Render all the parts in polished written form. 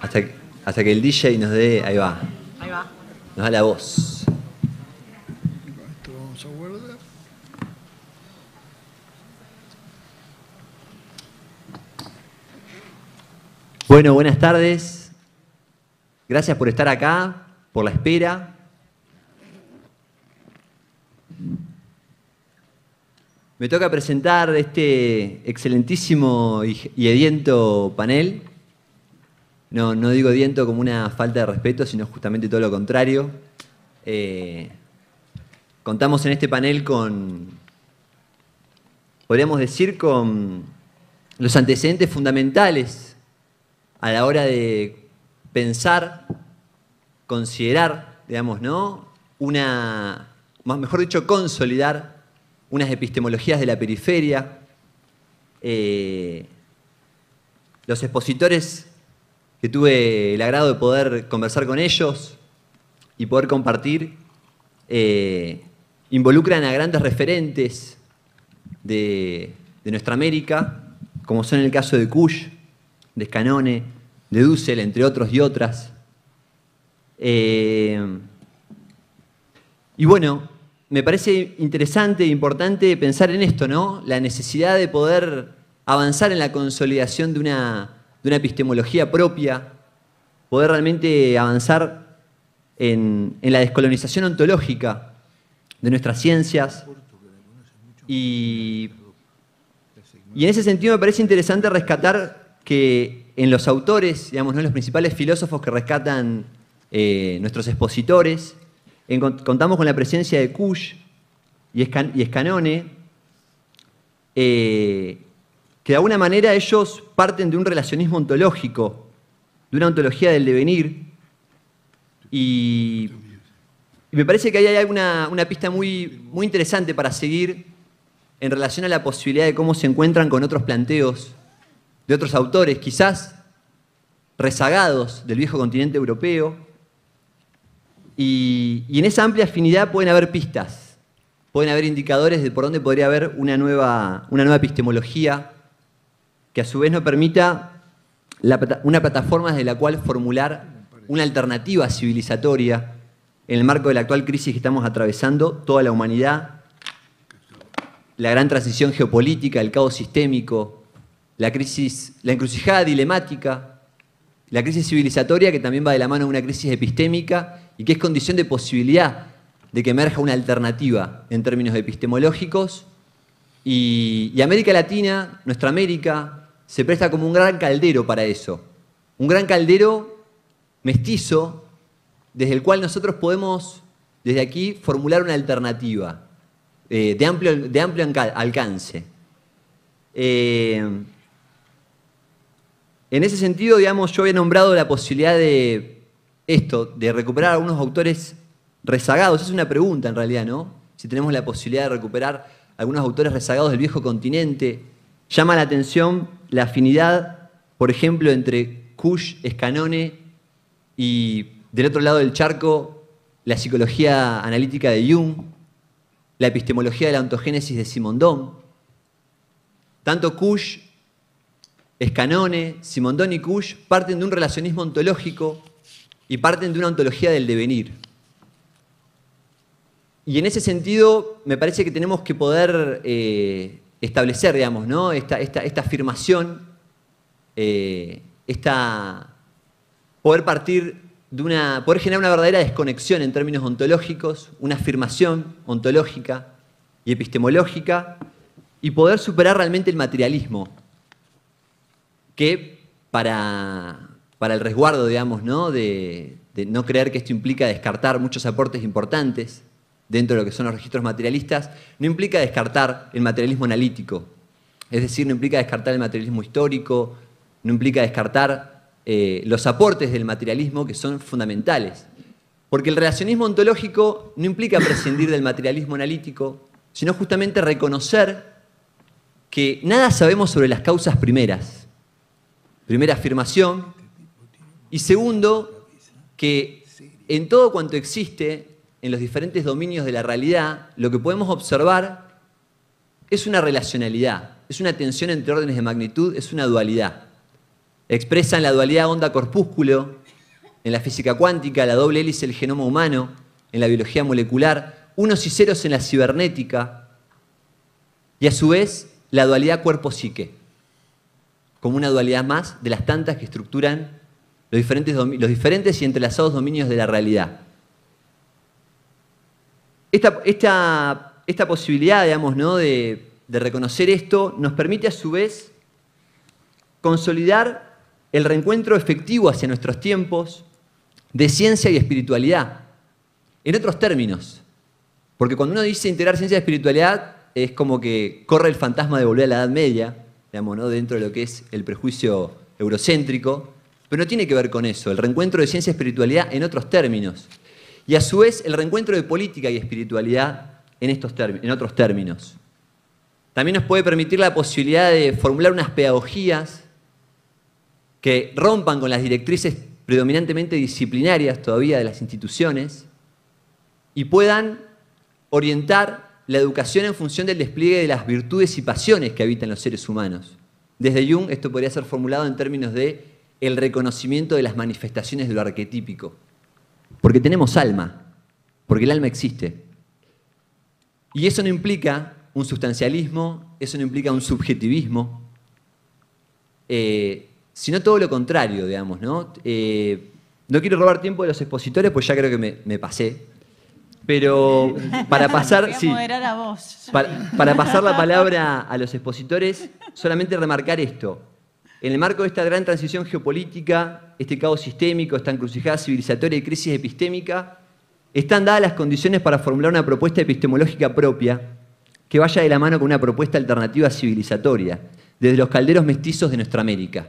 Hasta, hasta que el DJ nos dé... Ahí va. Ahí va. Nos da la voz. Esto vamos a guardar. Bueno, buenas tardes. Gracias por estar acá, por la espera. Me toca presentar este excelentísimo y ediento panel. No digo ediento como una falta de respeto, sino justamente todo lo contrario. Contamos en este panel con, podríamos decir, con los antecedentes fundamentales a la hora de pensar, considerar, digamos, ¿no? Mejor dicho, consolidar unas epistemologías de la periferia. Los expositores que tuve el agrado de poder conversar con ellos y poder compartir, involucran a grandes referentes de nuestra América, como son el caso de Kusch, de Scanone, de Dussel, entre otros y otras. Y bueno, me parece interesante e importante pensar en esto, ¿no? La necesidad de poder avanzar en la consolidación de una epistemología propia, poder realmente avanzar en la descolonización ontológica de nuestras ciencias. Y en ese sentido me parece interesante rescatar que en los autores, digamos, ¿no? Los principales filósofos que rescatan nuestros expositores, contamos con la presencia de Kusch y Scanone, que de alguna manera ellos parten de un relacionismo ontológico, de una ontología del devenir, y me parece que ahí hay una pista muy interesante para seguir en relación a la posibilidad de cómo se encuentran con otros planteos de otros autores, quizás rezagados del viejo continente europeo, y en esa amplia afinidad pueden haber pistas, pueden haber indicadores de por dónde podría haber una nueva epistemología que a su vez nos permita una plataforma desde la cual formular una alternativa civilizatoria en el marco de la actual crisis que estamos atravesando toda la humanidad, la gran transición geopolítica, el caos sistémico, la encrucijada dilemática, la crisis civilizatoria que también va de la mano de una crisis epistémica y que es condición de posibilidad de que emerja una alternativa en términos epistemológicos. Y América Latina, nuestra América, se presta como un gran caldero para eso. Un gran caldero mestizo desde el cual nosotros podemos, desde aquí, formular una alternativa de amplio alcance. En ese sentido, digamos, yo había nombrado la posibilidad de recuperar a algunos autores rezagados. Es una pregunta en realidad, ¿no? Si tenemos la posibilidad de recuperar algunos autores rezagados del viejo continente. Llama la atención la afinidad, por ejemplo, entre Kusch, Scanone y, del otro lado del charco, la psicología analítica de Jung, la epistemología de la ontogénesis de Simondon. Tanto Kusch, Scanone, Simondon y Kusch parten de un relacionismo ontológico y parten de una ontología del devenir. Y en ese sentido, me parece que tenemos que poder establecer, digamos, ¿no? esta afirmación, poder generar una verdadera desconexión en términos ontológicos, una afirmación ontológica y epistemológica, y poder superar realmente el materialismo, que para el resguardo, digamos, ¿no? De no creer que esto implica descartar muchos aportes importantes dentro de lo que son los registros materialistas, no implica descartar el materialismo analítico. Es decir, no implica descartar el materialismo histórico, no implica descartar los aportes del materialismo que son fundamentales. Porque el relacionismo ontológico no implica prescindir del materialismo analítico, sino justamente reconocer que nada sabemos sobre las causas primeras. Primera afirmación. Y segundo, que en todo cuanto existe, en los diferentes dominios de la realidad, lo que podemos observar es una relacionalidad, es una tensión entre órdenes de magnitud, es una dualidad. expresan la dualidad onda-corpúsculo, en la física cuántica, la doble hélice del genoma humano, en la biología molecular, unos y ceros en la cibernética, y a su vez la dualidad cuerpo-psique, como una dualidad más de las tantas que estructuran los diferentes y entrelazados dominios de la realidad. Esta posibilidad, digamos, ¿no? de reconocer esto nos permite a su vez consolidar el reencuentro efectivo hacia nuestros tiempos de ciencia y espiritualidad. En otros términos, porque cuando uno dice integrar ciencia y espiritualidad es como que corre el fantasma de volver a la Edad Media, digamos, ¿no? Dentro de lo que es el prejuicio eurocéntrico, pero no tiene que ver con eso, el reencuentro de ciencia y espiritualidad en otros términos. Y a su vez el reencuentro de política y espiritualidad en otros términos. También nos puede permitir la posibilidad de formular unas pedagogías que rompan con las directrices predominantemente disciplinarias todavía de las instituciones y puedan orientar la educación en función del despliegue de las virtudes y pasiones que habitan los seres humanos. Desde Jung esto podría ser formulado en términos de el reconocimiento de las manifestaciones de lo arquetípico. Porque tenemos alma, porque el alma existe. Y eso no implica un sustancialismo, eso no implica un subjetivismo, sino todo lo contrario, digamos, ¿no? No quiero robar tiempo de los expositores, pues ya creo que me pasé. Pero para pasar, sí, para pasar la palabra a los expositores, solamente remarcar esto. En el marco de esta gran transición geopolítica, este caos sistémico, esta encrucijada civilizatoria y crisis epistémica, están dadas las condiciones para formular una propuesta epistemológica propia que vaya de la mano con una propuesta alternativa civilizatoria, desde los calderos mestizos de nuestra América.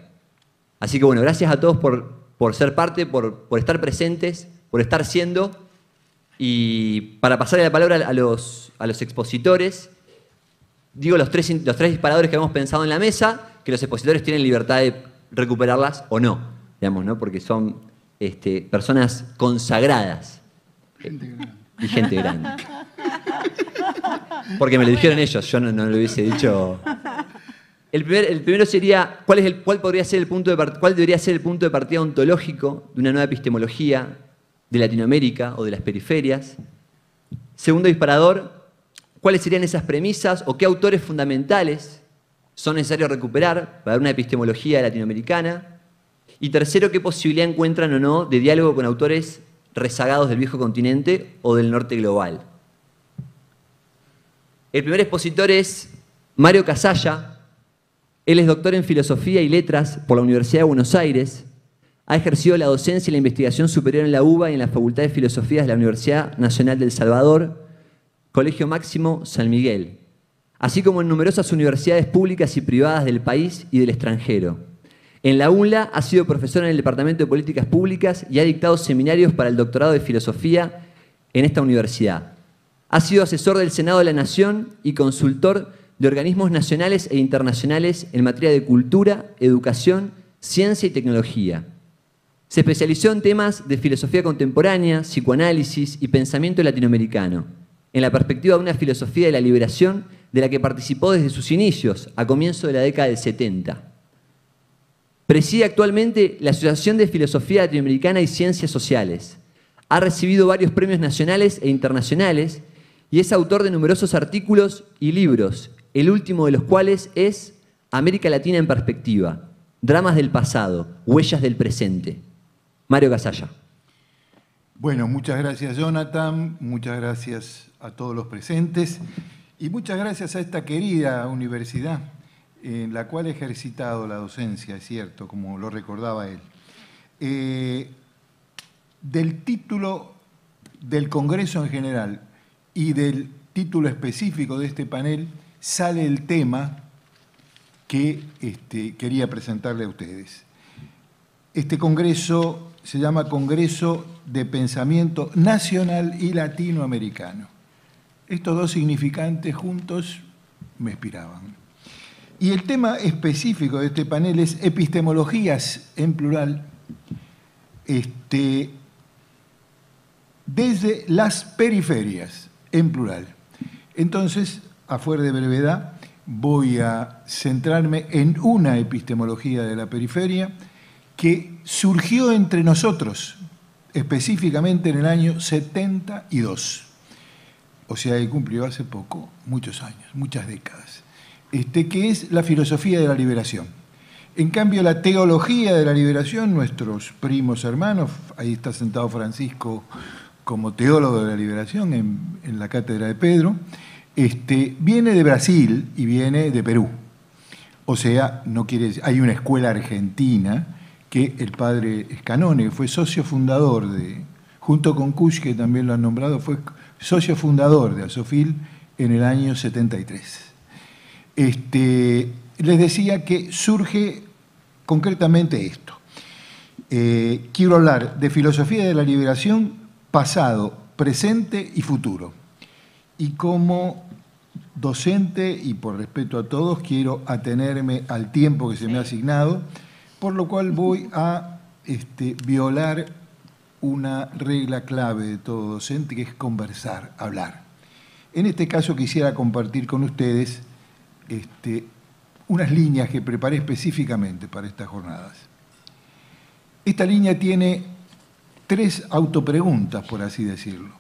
Así que bueno, gracias a todos por ser parte, por estar presentes, por estar siendo. Y para pasarle la palabra a los expositores, digo los tres disparadores que hemos pensado en la mesa, que los expositores tienen libertad de recuperarlas o no, digamos, ¿no? Porque son personas consagradas. Y gente grande. Porque me lo dijeron ellos, yo no lo hubiese dicho. El primero sería, ¿cuál debería ser el punto de partida ontológico de una nueva epistemología de Latinoamérica o de las periferias? Segundo disparador, ¿cuáles serían esas premisas o qué autores fundamentales son necesarios recuperar para una epistemología latinoamericana? Y tercero, ¿qué posibilidad encuentran o no de diálogo con autores rezagados del viejo continente o del norte global? El primer expositor es Mario Casalla. Él es doctor en Filosofía y Letras por la Universidad de Buenos Aires. Ha ejercido la docencia y la investigación superior en la UBA y en la Facultad de Filosofías de la Universidad Nacional del Salvador, Colegio Máximo San Miguel, así como en numerosas universidades públicas y privadas del país y del extranjero. En la UNLA ha sido profesor en el Departamento de Políticas Públicas y ha dictado seminarios para el doctorado de Filosofía en esta universidad. Ha sido asesor del Senado de la Nación y consultor de organismos nacionales e internacionales en materia de cultura, educación, ciencia y tecnología. Se especializó en temas de filosofía contemporánea, psicoanálisis y pensamiento latinoamericano, en la perspectiva de una filosofía de la liberación de la que participó desde sus inicios, a comienzo de la década del 70. Preside actualmente la Asociación de Filosofía Latinoamericana y Ciencias Sociales. Ha recibido varios premios nacionales e internacionales y es autor de numerosos artículos y libros, el último de los cuales es América Latina en Perspectiva, Dramas del Pasado, Huellas del Presente. Mario Casalla. Bueno, muchas gracias Jonathan, muchas gracias a todos los presentes y muchas gracias a esta querida universidad en la cual he ejercitado la docencia, es cierto, como lo recordaba él. Del título del Congreso en general y del título específico de este panel sale el tema que quería presentarle a ustedes. Este congreso se llama Congreso de Pensamiento Nacional y Latinoamericano. Estos dos significantes juntos me inspiraban. Y el tema específico de este panel es epistemologías, en plural, desde las periferias, en plural. Entonces, a fuer de brevedad, voy a centrarme en una epistemología de la periferia que surgió entre nosotros, específicamente en el año 72. O sea, que cumplió hace poco, muchos años, muchas décadas, que es la filosofía de la liberación. En cambio, la teología de la liberación, nuestros primos hermanos, ahí está sentado Francisco como teólogo de la liberación en la cátedra de Pedro, viene de Brasil y viene de Perú. O sea, no quiere decir, hay una escuela argentina que el padre Scanone, que fue socio fundador junto con Kusch, que también lo han nombrado, fue socio fundador de Asofil en el año 73. Les decía que surge concretamente esto. Quiero hablar de filosofía de la liberación, pasado, presente y futuro. Y como docente, y por respeto a todos, quiero atenerme al tiempo que se me ha asignado, por lo cual voy a violar una regla clave de todo docente, que es conversar, hablar. En este caso quisiera compartir con ustedes unas líneas que preparé específicamente para estas jornadas. Esta línea tiene 3 autopreguntas, por así decirlo.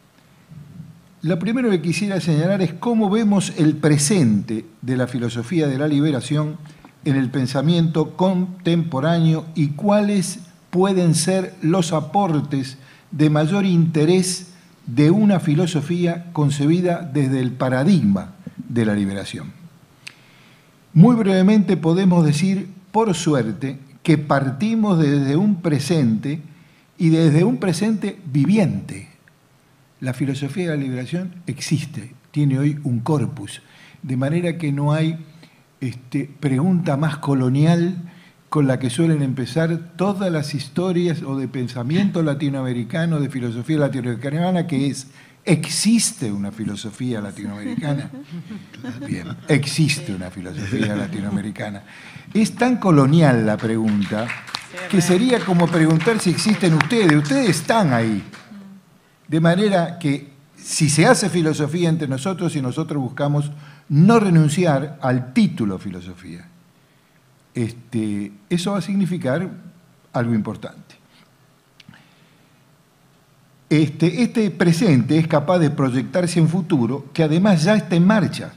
La primera que quisiera señalar es cómo vemos el presente de la filosofía de la liberación en el pensamiento contemporáneo y cuáles pueden ser los aportes de mayor interés de una filosofía concebida desde el paradigma de la liberación. Muy brevemente podemos decir, por suerte, que partimos desde un presente y desde un presente viviente. La filosofía de la liberación existe, tiene hoy un corpus, de manera que no hay pregunta más colonial con la que suelen empezar todas las historias o de pensamiento latinoamericano, de filosofía latinoamericana, que es: ¿existe una filosofía latinoamericana? Bien, existe una filosofía latinoamericana. Es tan colonial la pregunta que sería como preguntar si existen ustedes. Ustedes están ahí. De manera que si se hace filosofía entre nosotros y nosotros buscamos no renunciar al título filosofía, eso va a significar algo importante. Este presente es capaz de proyectarse en futuro, que además ya está en marcha.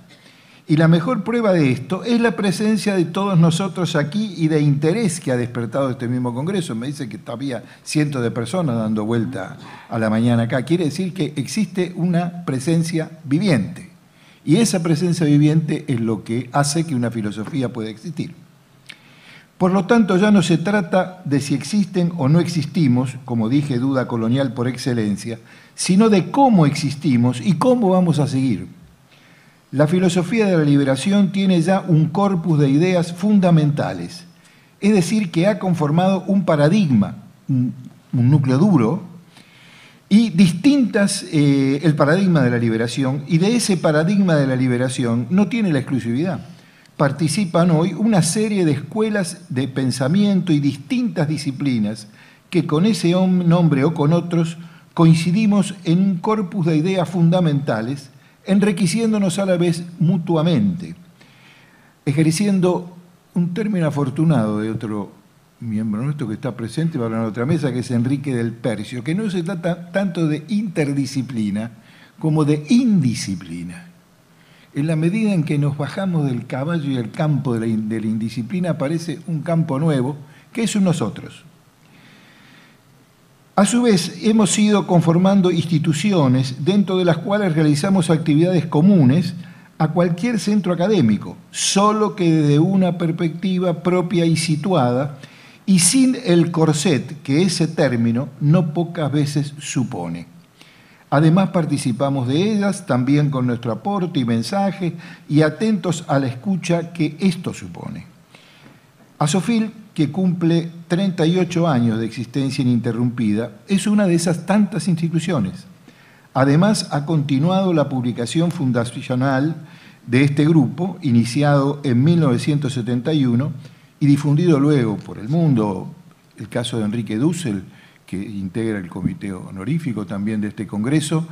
Y la mejor prueba de esto es la presencia de todos nosotros aquí y de interés que ha despertado este mismo congreso. Me dice que había cientos de personas dando vuelta a la mañana acá. Quiere decir que existe una presencia viviente. Y esa presencia viviente es lo que hace que una filosofía pueda existir. Por lo tanto, ya no se trata de si existen o no existimos, como dije, duda colonial por excelencia, sino de cómo existimos y cómo vamos a seguir. La filosofía de la liberación tiene ya un corpus de ideas fundamentales, es decir, que ha conformado un paradigma, un núcleo duro, y distintas, el paradigma de la liberación, y de ese paradigma de la liberación no tiene la exclusividad. Participan hoy una serie de escuelas de pensamiento y distintas disciplinas que con ese nombre o con otros coincidimos en un corpus de ideas fundamentales, enriqueciéndonos a la vez mutuamente, ejerciendo un término afortunado de otro miembro nuestro que está presente para la otra mesa, que es Enrique del Percio, que no se trata tanto de interdisciplina como de indisciplina. En la medida en que nos bajamos del caballo y el campo de la indisciplina, aparece un campo nuevo, que es un nosotros. A su vez, hemos ido conformando instituciones dentro de las cuales realizamos actividades comunes a cualquier centro académico, solo que desde una perspectiva propia y situada, y sin el corset que ese término no pocas veces supone. Además, participamos de ellas también con nuestro aporte y mensaje y atentos a la escucha que esto supone. Asofil, que cumple 38 años de existencia ininterrumpida, es una de esas tantas instituciones. Además, ha continuado la publicación fundacional de este grupo, iniciado en 1971 y difundido luego por el mundo. El caso de Enrique Dussel, que integra el comité honorífico también de este congreso,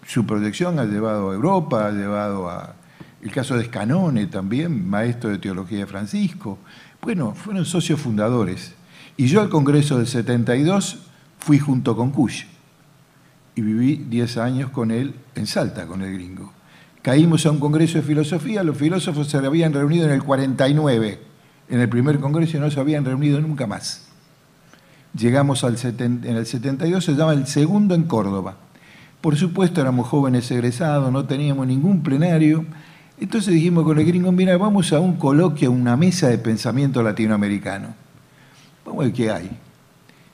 su proyección ha llevado a Europa, ha llevado a... El caso de Scanone también, maestro de teología de Francisco. Bueno, fueron socios fundadores. Y yo al Congreso del 72 fui junto con Cush y viví 10 años con él en Salta, con el gringo. Caímos a un congreso de filosofía, los filósofos se habían reunido en el 49, en el primer congreso, y no se habían reunido nunca más. Llegamos en el 72, se llama el segundo en Córdoba. Por supuesto éramos jóvenes egresados, no teníamos ningún plenario. Entonces dijimos con el gringo, mira, vamos a un coloquio, a una mesa de pensamiento latinoamericano. Vamos a ver qué hay.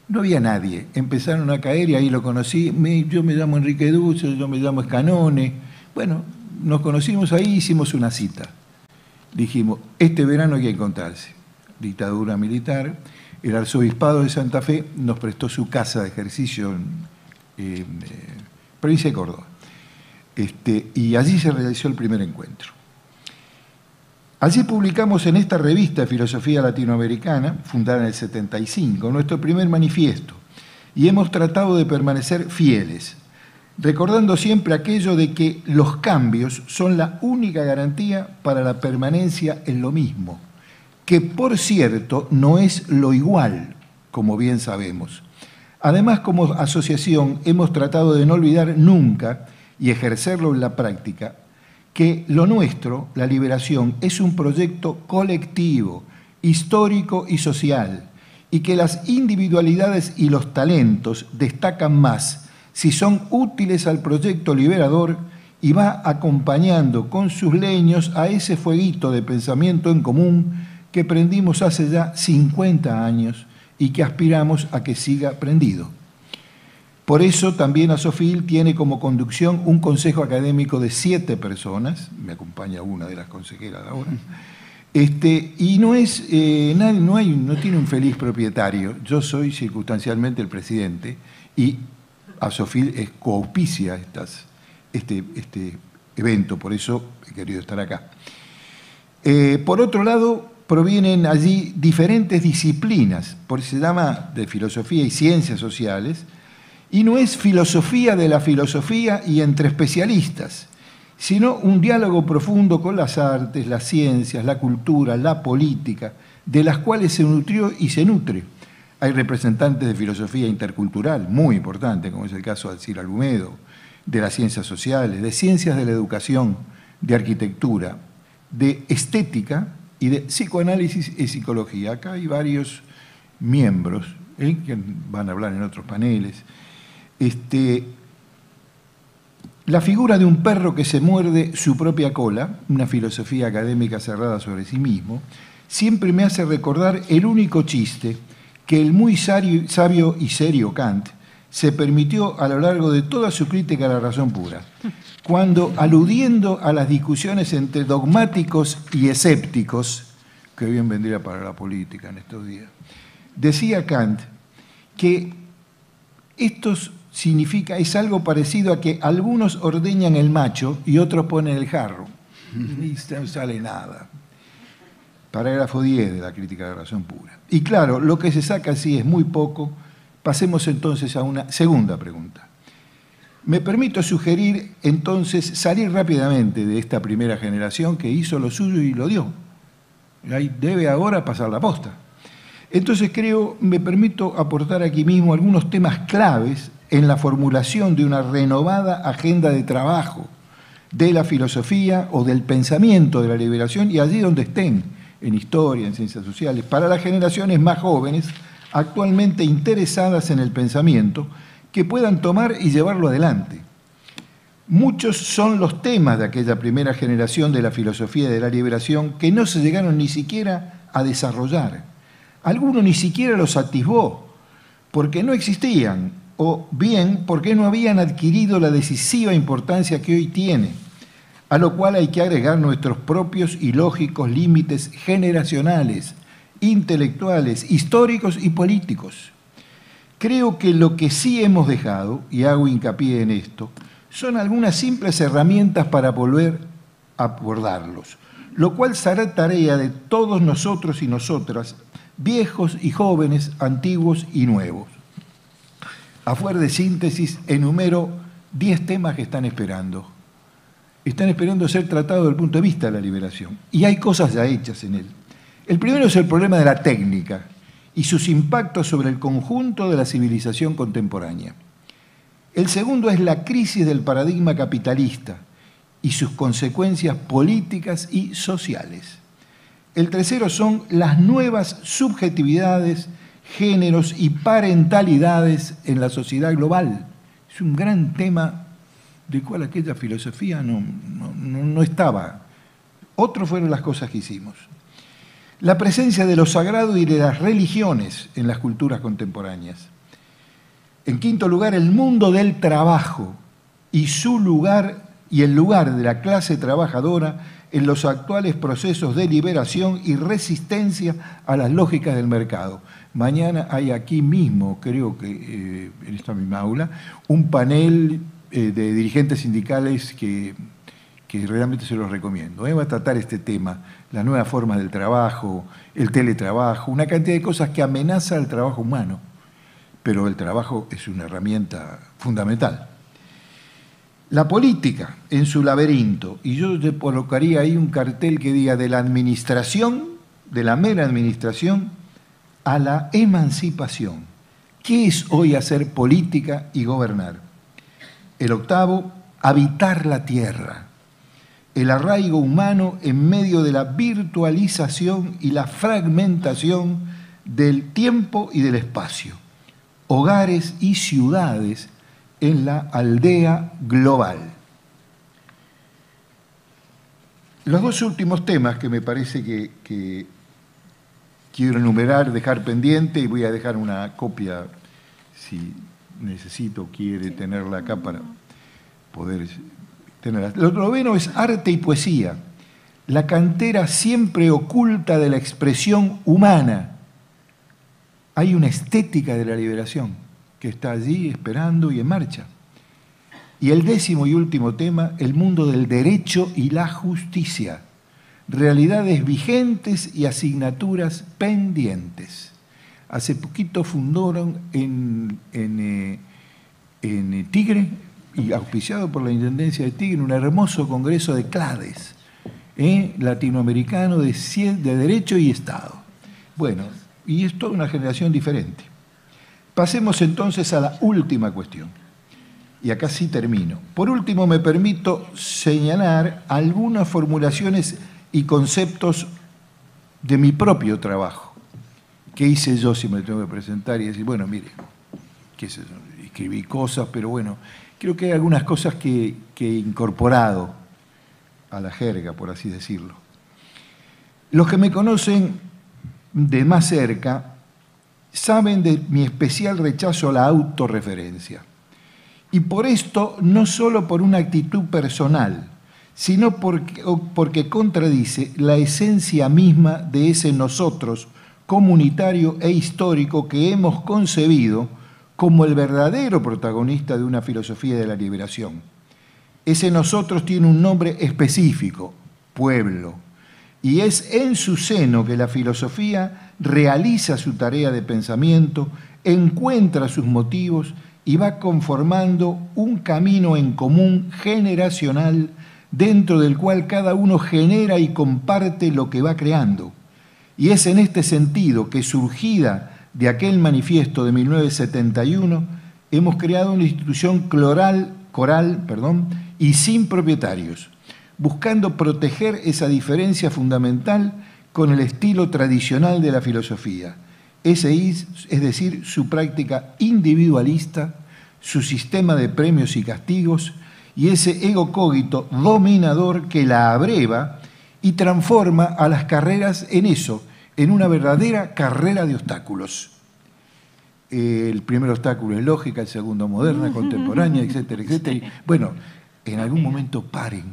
No había nadie. Empezaron a caer y ahí lo conocí. Yo me llamo Enrique Duce, yo me llamo Scanone. Bueno, nos conocimos ahí, hicimos una cita. Dijimos, este verano hay que encontrarse. Dictadura militar. El arzobispado de Santa Fe nos prestó su casa de ejercicio en provincia de Córdoba. Y allí se realizó el primer encuentro. Allí publicamos en esta revista de Filosofía Latinoamericana, fundada en el 75, nuestro primer manifiesto, y hemos tratado de permanecer fieles, recordando siempre aquello de que los cambios son la única garantía para la permanencia en lo mismo, que por cierto no es lo igual, como bien sabemos. Además, como asociación hemos tratado de no olvidar nunca y ejercerlo en la práctica, que lo nuestro, la liberación, es un proyecto colectivo, histórico y social, y que las individualidades y los talentos destacan más si son útiles al proyecto liberador y va acompañando con sus leños a ese fueguito de pensamiento en común que prendimos hace ya 50 años y que aspiramos a que siga prendido. Por eso también Asofil tiene como conducción un consejo académico de 7 personas, me acompaña una de las consejeras ahora, y no tiene un feliz propietario. Yo soy circunstancialmente el presidente y Asofil coauspicia este evento, por eso he querido estar acá. Por otro lado, provienen allí diferentes disciplinas, por eso se llama de filosofía y ciencias sociales, y no es filosofía de la filosofía y entre especialistas, sino un diálogo profundo con las artes, las ciencias, la cultura, la política, de las cuales se nutrió y se nutre. Hay representantes de filosofía intercultural, muy importante, como es el caso de Alcira Lumedo, de las ciencias sociales, de ciencias de la educación, de arquitectura, de estética y de psicoanálisis y psicología. Acá hay varios miembros que van a hablar en otros paneles. La figura de un perro que se muerde su propia cola, una filosofía académica cerrada sobre sí mismo, siempre me hace recordar el único chiste que el muy sabio y serio Kant se permitió a lo largo de toda su crítica a la razón pura, cuando, aludiendo a las discusiones entre dogmáticos y escépticos, que bien vendría para la política en estos días, decía Kant que es algo parecido a que algunos ordeñan el macho y otros ponen el jarro. Y no sale nada. Parágrafo 10 de la crítica de la razón pura. Y claro, lo que se saca así es muy poco. Pasemos entonces a una segunda pregunta. Me permito sugerir entonces salir rápidamente de esta primera generación que hizo lo suyo y lo dio. Ahí debe ahora pasar la posta. Entonces me permito aportar aquí mismo algunos temas claves en la formulación de una renovada agenda de trabajo de la filosofía o del pensamiento de la liberación y allí donde estén, en historia, en ciencias sociales, para las generaciones más jóvenes actualmente interesadas en el pensamiento que puedan tomar y llevarlo adelante. Muchos son los temas de aquella primera generación de la filosofía de la liberación que no se llegaron ni siquiera a desarrollar. Algunos ni siquiera los atisbó, porque no existían, o bien porque no habían adquirido la decisiva importancia que hoy tiene, a lo cual hay que agregar nuestros propios y lógicos límites generacionales, intelectuales, históricos y políticos. Creo que lo que sí hemos dejado, y hago hincapié en esto, son algunas simples herramientas para volver a abordarlos, lo cual será tarea de todos nosotros y nosotras, viejos y jóvenes, antiguos y nuevos. A fuer de síntesis, enumero 10 temas que están esperando. Están esperando ser tratados desde el punto de vista de la liberación. Y hay cosas ya hechas en él. El primero es el problema de la técnica. y sus impactos sobre el conjunto de la civilización contemporánea. El segundo es la crisis del paradigma capitalista y sus consecuencias políticas y sociales. El tercero son las nuevas subjetividades, géneros y parentalidades en la sociedad global. Es un gran tema del cual aquella filosofía no estaba. Otros fueron las cosas que hicimos. La presencia de lo sagrado y de las religiones en las culturas contemporáneas. En quinto lugar, el mundo del trabajo y su lugar y el lugar de la clase trabajadora en los actuales procesos de liberación y resistencia a las lógicas del mercado. Mañana hay aquí mismo, creo que en esta misma aula, un panel de dirigentes sindicales que realmente se los recomiendo. Va a tratar este tema, las nuevas formas del trabajo, el teletrabajo, una cantidad de cosas que amenaza el trabajo humano, pero el trabajo es una herramienta fundamental. La política en su laberinto, y yo te colocaría ahí un cartel que diga de la administración, de la mera administración, a la emancipación. ¿Qué es hoy hacer política y gobernar? El octavo, habitar la tierra. El arraigo humano en medio de la virtualización y la fragmentación del tiempo y del espacio. Hogares y ciudades en la aldea global. Los dos últimos temas que me parece que quiero enumerar, dejar pendiente, y voy a dejar una copia si necesito, quiere tenerla acá para poder tenerla. Lo noveno es arte y poesía, la cantera siempre oculta de la expresión humana. Hay una estética de la liberación que está allí esperando y en marcha. Y el décimo y último tema, el mundo del derecho y la justicia, realidades vigentes y asignaturas pendientes. Hace poquito fundaron en Tigre, y auspiciado por la Intendencia de Tigre, un hermoso congreso de CLADES, latinoamericano de Derecho y Estado. Bueno, y es toda una generación diferente. Pasemos entonces a la última cuestión. Y acá sí termino. Por último, me permito señalar algunas formulaciones y conceptos de mi propio trabajo. ¿Qué hice yo si me tengo que presentar y decir, bueno, mire, qué sé yo, escribí cosas, pero bueno, creo que hay algunas cosas que he incorporado a la jerga, por así decirlo. Los que me conocen de más cerca saben de mi especial rechazo a la autorreferencia. Y por esto, no solo por una actitud personal, sino porque contradice la esencia misma de ese nosotros comunitario e histórico que hemos concebido como el verdadero protagonista de una filosofía de la liberación. Ese nosotros tiene un nombre específico, pueblo, y es en su seno que la filosofía realiza su tarea de pensamiento, encuentra sus motivos y va conformando un camino en común generacional dentro del cual cada uno genera y comparte lo que va creando. Y es en este sentido que, surgida de aquel manifiesto de 1971, hemos creado una institución coral y sin propietarios, buscando proteger esa diferencia fundamental con el estilo tradicional de la filosofía, es decir, su práctica individualista, su sistema de premios y castigos y ese ego cogito dominador que la abreva y transforma a las carreras en eso, en una verdadera carrera de obstáculos. El primer obstáculo es lógica, el segundo moderna, contemporánea, etcétera, etcétera. Y, bueno, en algún momento paren,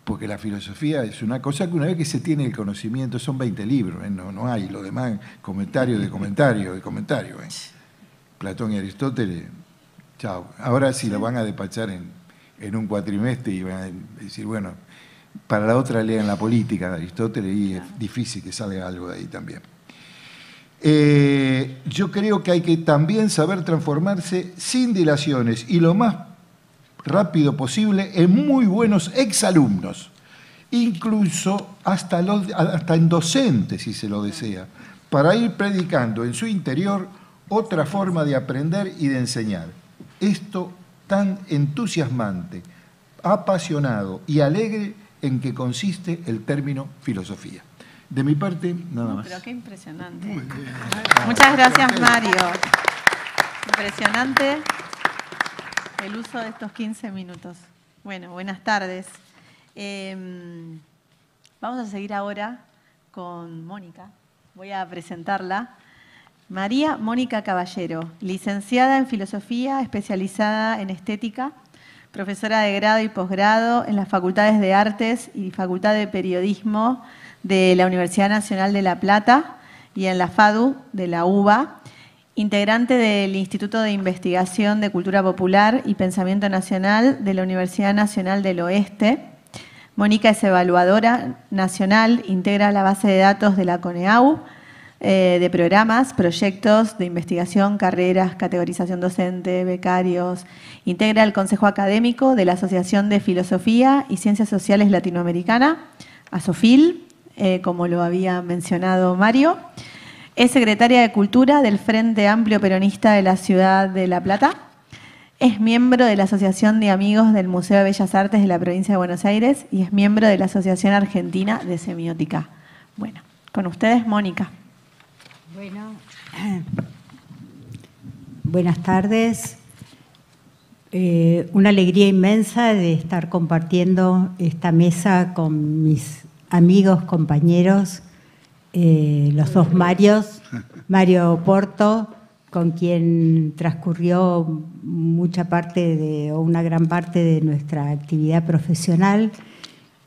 porque la filosofía es una cosa que una vez que se tiene el conocimiento, son 20 libros, no hay lo demás, comentario de comentario de comentario. Platón y Aristóteles, chao. Ahora sí lo van a despachar en un cuatrimestre y van a decir, bueno, para la otra lean la política de Aristóteles y es difícil que salga algo de ahí también. Yo creo que hay que también saber transformarse sin dilaciones y lo más rápido posible en muy buenos exalumnos, incluso hasta en docentes si se lo desea, para ir predicando en su interior otra forma de aprender y de enseñar. Esto tan entusiasmante, apasionado y alegre en que consiste el término filosofía. De mi parte, nada más. Pero qué impresionante. Muy bien. Muchas gracias, Mario. Impresionante el uso de estos 15 minutos. Bueno, buenas tardes. Vamos a seguir ahora con Mónica. Voy a presentarla. María Mónica Caballero, licenciada en Filosofía, especializada en Estética, profesora de grado y posgrado en las Facultades de Artes y Facultad de Periodismo de la Universidad Nacional de La Plata y en la FADU de la UBA, integrante del Instituto de Investigación de Cultura Popular y Pensamiento Nacional de la Universidad Nacional del Oeste. Mónica es evaluadora nacional, integra la base de datos de la CONEAU, de programas, proyectos de investigación, carreras, categorización docente, becarios. Integra el Consejo Académico de la Asociación de Filosofía y Ciencias Sociales Latinoamericana, ASOFIL, como lo había mencionado Mario. Es secretaria de Cultura del Frente Amplio Peronista de la Ciudad de La Plata. Es miembro de la Asociación de Amigos del Museo de Bellas Artes de la Provincia de Buenos Aires y es miembro de la Asociación Argentina de Semiótica. Bueno, con ustedes, Mónica. Bueno, buenas tardes. Una alegría inmensa de estar compartiendo esta mesa con mis amigos, compañeros, los dos Marios, Mario Porto, con quien transcurrió mucha parte o una gran parte de nuestra actividad profesional,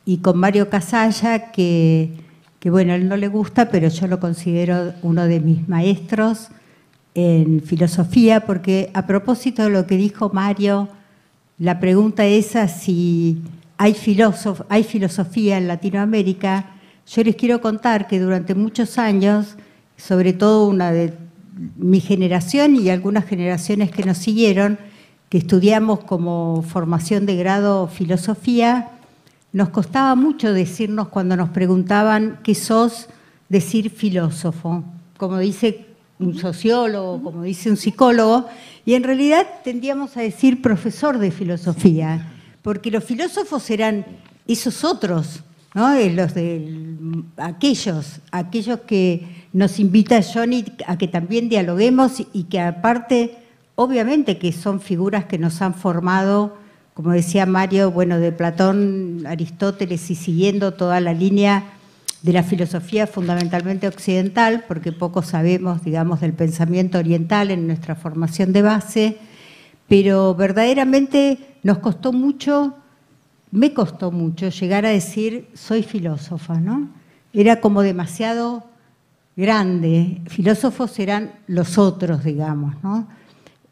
y con Mario Casalla, que bueno, a él no le gusta, pero yo lo considero uno de mis maestros en filosofía, porque a propósito de lo que dijo Mario, la pregunta esa, si hay filosofía en Latinoamérica, yo les quiero contar que durante muchos años, sobre todo una de mi generación y algunas generaciones que nos siguieron, que estudiamos como formación de grado filosofía, nos costaba mucho decirnos cuando nos preguntaban ¿qué sos? Decir filósofo, como dice un sociólogo, como dice un psicólogo, y en realidad tendíamos a decir profesor de filosofía, porque los filósofos eran esos otros, ¿no? Aquellos que nos invita Johnny a que también dialoguemos y que aparte, obviamente que son figuras que nos han formado, como decía Mario, bueno, de Platón, Aristóteles y siguiendo toda la línea de la filosofía fundamentalmente occidental, porque poco sabemos, digamos, del pensamiento oriental en nuestra formación de base, pero verdaderamente nos costó mucho, me costó mucho llegar a decir soy filósofa, ¿no? Era como demasiado grande, filósofos eran los otros, digamos, ¿no?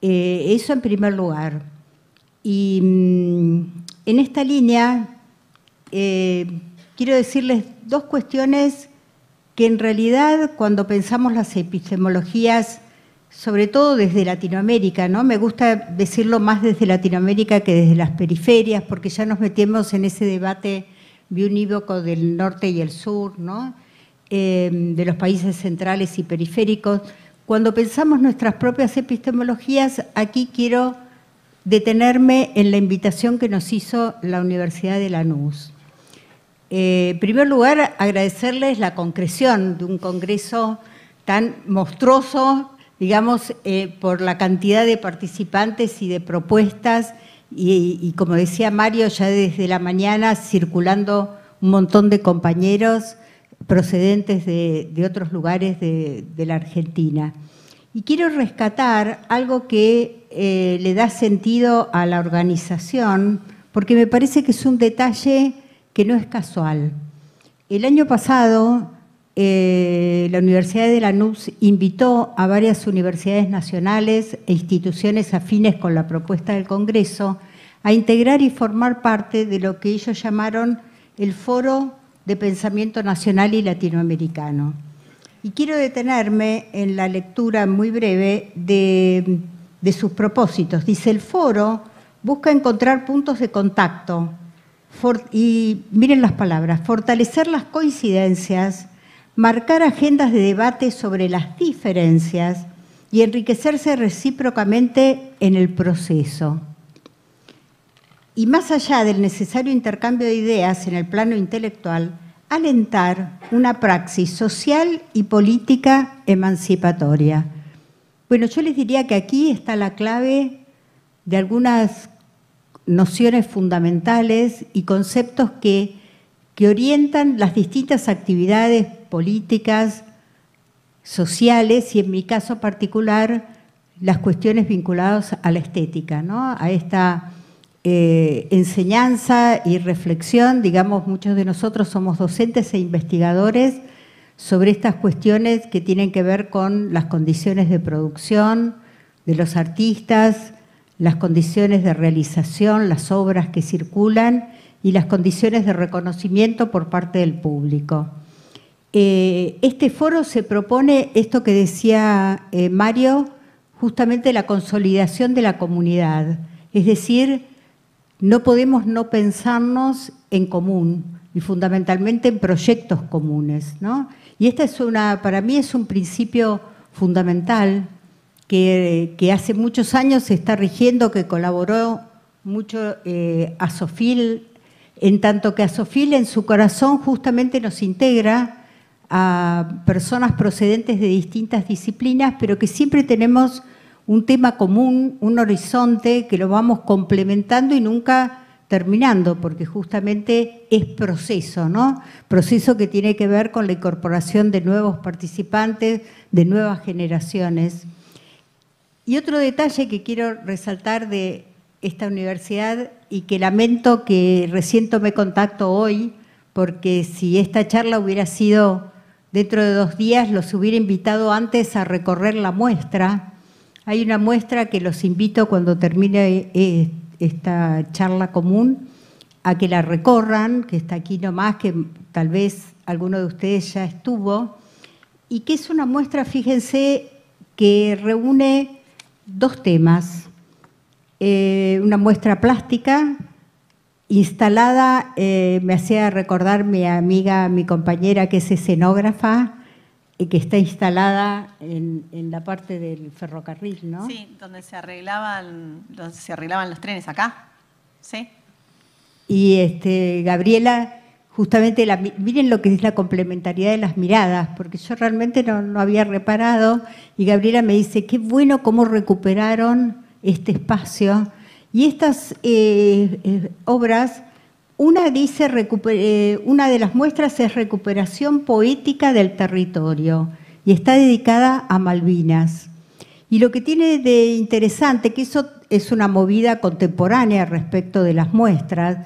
Eso en primer lugar. Y en esta línea quiero decirles dos cuestiones que en realidad cuando pensamos las epistemologías, sobre todo desde Latinoamérica, ¿no? Me gusta decirlo más desde Latinoamérica que desde las periferias, porque ya nos metemos en ese debate biunívoco del norte y el sur, ¿no? De los países centrales y periféricos. Cuando pensamos nuestras propias epistemologías, aquí quiero detenerme en la invitación que nos hizo la Universidad de Lanús. En primer lugar, agradecerles la concreción de un congreso tan monstruoso, digamos, por la cantidad de participantes y de propuestas, y como decía Mario, ya desde la mañana circulando un montón de compañeros procedentes de otros lugares de la Argentina. Y quiero rescatar algo que le da sentido a la organización, porque me parece que es un detalle que no es casual. El año pasado, la Universidad de Lanús invitó a varias universidades nacionales e instituciones afines con la propuesta del Congreso a integrar y formar parte de lo que ellos llamaron el Foro de Pensamiento Nacional y Latinoamericano. Y quiero detenerme en la lectura muy breve de sus propósitos. Dice, el foro busca encontrar puntos de contacto y miren las palabras, fortalecer las coincidencias, marcar agendas de debate sobre las diferencias y enriquecerse recíprocamente en el proceso. Y más allá del necesario intercambio de ideas en el plano intelectual, alentar una praxis social y política emancipatoria. Bueno, yo les diría que aquí está la clave de algunas nociones fundamentales y conceptos que orientan las distintas actividades políticas, sociales y, en mi caso particular, las cuestiones vinculadas a la estética, ¿no? A esta enseñanza y reflexión. Digamos, muchos de nosotros somos docentes e investigadores sobre estas cuestiones que tienen que ver con las condiciones de producción de los artistas, las condiciones de realización, las obras que circulan y las condiciones de reconocimiento por parte del público. Este foro se propone, esto que decía Mario, justamente la consolidación de la comunidad. Es decir, no podemos no pensarnos en común y fundamentalmente en proyectos comunes, ¿no? Y esta es para mí es un principio fundamental que hace muchos años se está rigiendo, que colaboró mucho Asofil, en tanto que Asofil en su corazón justamente nos integra a personas procedentes de distintas disciplinas, pero que siempre tenemos un tema común, un horizonte que lo vamos complementando y nunca terminando, porque justamente es proceso, ¿no? Proceso que tiene que ver con la incorporación de nuevos participantes, de nuevas generaciones. Y otro detalle que quiero resaltar de esta universidad y que lamento que recién tomé contacto hoy, porque si esta charla hubiera sido dentro de 2 días, los hubiera invitado antes a recorrer la muestra. Hay una muestra que los invito cuando termine esta charla común a que la recorran, que está aquí nomás, que tal vez alguno de ustedes ya estuvo, y que es una muestra, fíjense, que reúne 2 temas. Una muestra plástica instalada, me hacía recordar mi amiga, mi compañera que es escenógrafa, que está instalada en la parte del ferrocarril, ¿no? Sí, donde se arreglaban los trenes acá, ¿sí? Y Gabriela, justamente, miren lo que es la complementariedad de las miradas, porque yo realmente no había reparado, y Gabriela me dice, qué bueno cómo recuperaron este espacio. Y estas obras, una de las muestras es Recuperación Poética del Territorio y está dedicada a Malvinas. Y lo que tiene de interesante, que eso es una movida contemporánea respecto de las muestras,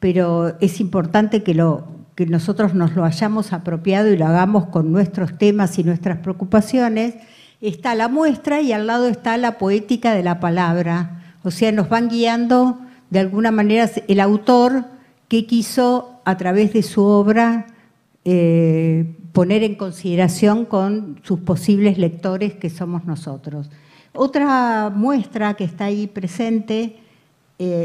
pero es importante que nosotros nos lo hayamos apropiado y lo hagamos con nuestros temas y nuestras preocupaciones. Está la muestra y al lado está la poética de la palabra. O sea, nos van guiando de alguna manera el autor que quiso, a través de su obra, poner en consideración con sus posibles lectores, que somos nosotros. Otra muestra que está ahí presente,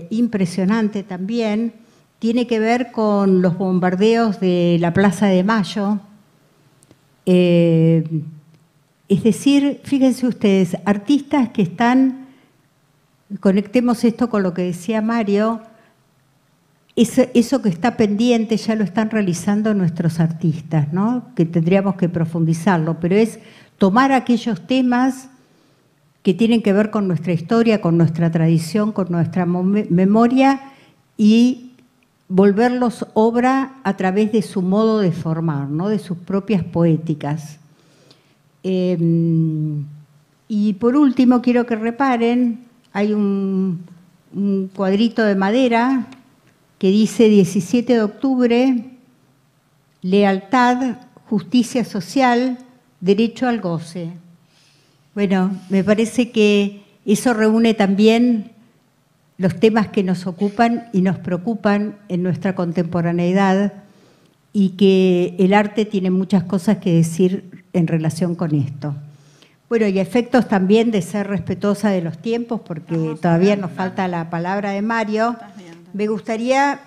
impresionante también, tiene que ver con los bombardeos de la Plaza de Mayo. Es decir, fíjense ustedes, artistas que están, conectemos esto con lo que decía Mario, eso que está pendiente ya lo están realizando nuestros artistas, ¿no? Que tendríamos que profundizarlo, pero es tomar aquellos temas que tienen que ver con nuestra historia, con nuestra tradición, con nuestra memoria y volverlos obra a través de su modo de formar, ¿no? De sus propias poéticas. Y por último, quiero que reparen, hay un cuadrito de madera que dice 17 de octubre, lealtad, justicia social, derecho al goce. Bueno, me parece que eso reúne también los temas que nos ocupan y nos preocupan en nuestra contemporaneidad y que el arte tiene muchas cosas que decir en relación con esto. Bueno, y efectos también de ser respetuosa de los tiempos, porque todavía nos falta la palabra de Mario. Me gustaría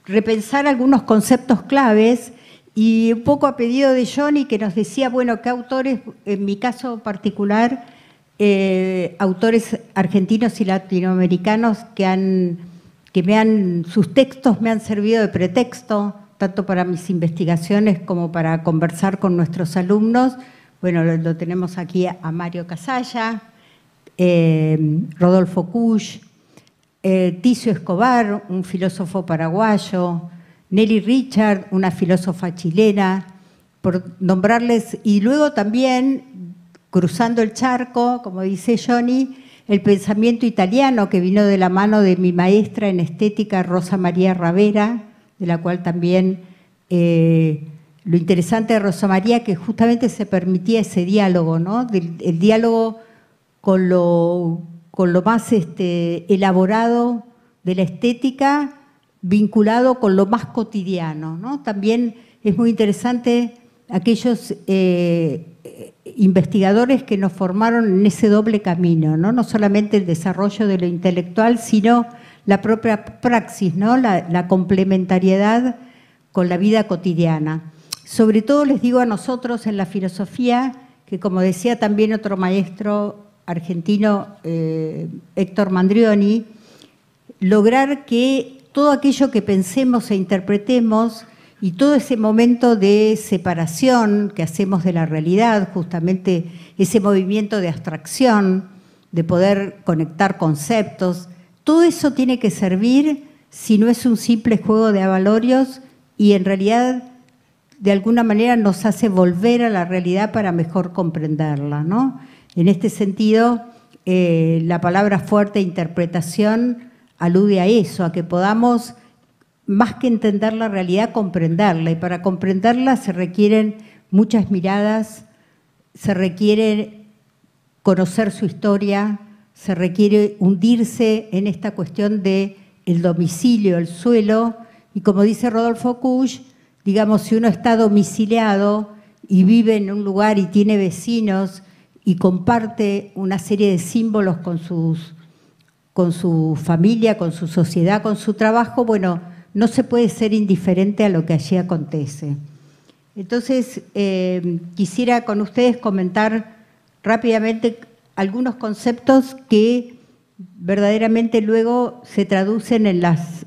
repensar algunos conceptos claves y un poco a pedido de Johnny, que nos decía, bueno, qué autores, en mi caso particular, autores argentinos y latinoamericanos sus textos me han servido de pretexto, tanto para mis investigaciones como para conversar con nuestros alumnos. Bueno, lo tenemos aquí a Mario Casalla, Rodolfo Kusch, Ticio Escobar, un filósofo paraguayo, Nelly Richard, una filósofa chilena, por nombrarles, y luego también, cruzando el charco, como dice Johnny, el pensamiento italiano que vino de la mano de mi maestra en estética, Rosa María Ravera, de la cual también lo interesante de Rosa María que justamente se permitía ese diálogo, ¿no? El diálogo con lo más elaborado de la estética, vinculado con lo más cotidiano, ¿no? También es muy interesante aquellos investigadores que nos formaron en ese doble camino, ¿no? No solamente el desarrollo de lo intelectual, sino la propia praxis, ¿no? La complementariedad con la vida cotidiana. Sobre todo les digo a nosotros en la filosofía, que como decía también otro maestro argentino, Héctor Mandrioni, lograr que todo aquello que pensemos e interpretemos y todo ese momento de separación que hacemos de la realidad, justamente ese movimiento de abstracción, de poder conectar conceptos, todo eso tiene que servir, si no es un simple juego de avalorios, y en realidad de alguna manera nos hace volver a la realidad para mejor comprenderla, ¿no? En este sentido, la palabra fuerte interpretación alude a eso, a que podamos, más que entender la realidad, comprenderla. Y para comprenderla se requieren muchas miradas, se requiere conocer su historia, se requiere hundirse en esta cuestión del domicilio, el suelo. Y como dice Rodolfo Kusch, digamos, si uno está domiciliado y vive en un lugar y tiene vecinos y comparte una serie de símbolos con su familia, con su sociedad, con su trabajo, bueno, no se puede ser indiferente a lo que allí acontece. Entonces, quisiera con ustedes comentar rápidamente algunos conceptos que verdaderamente luego se traducen en las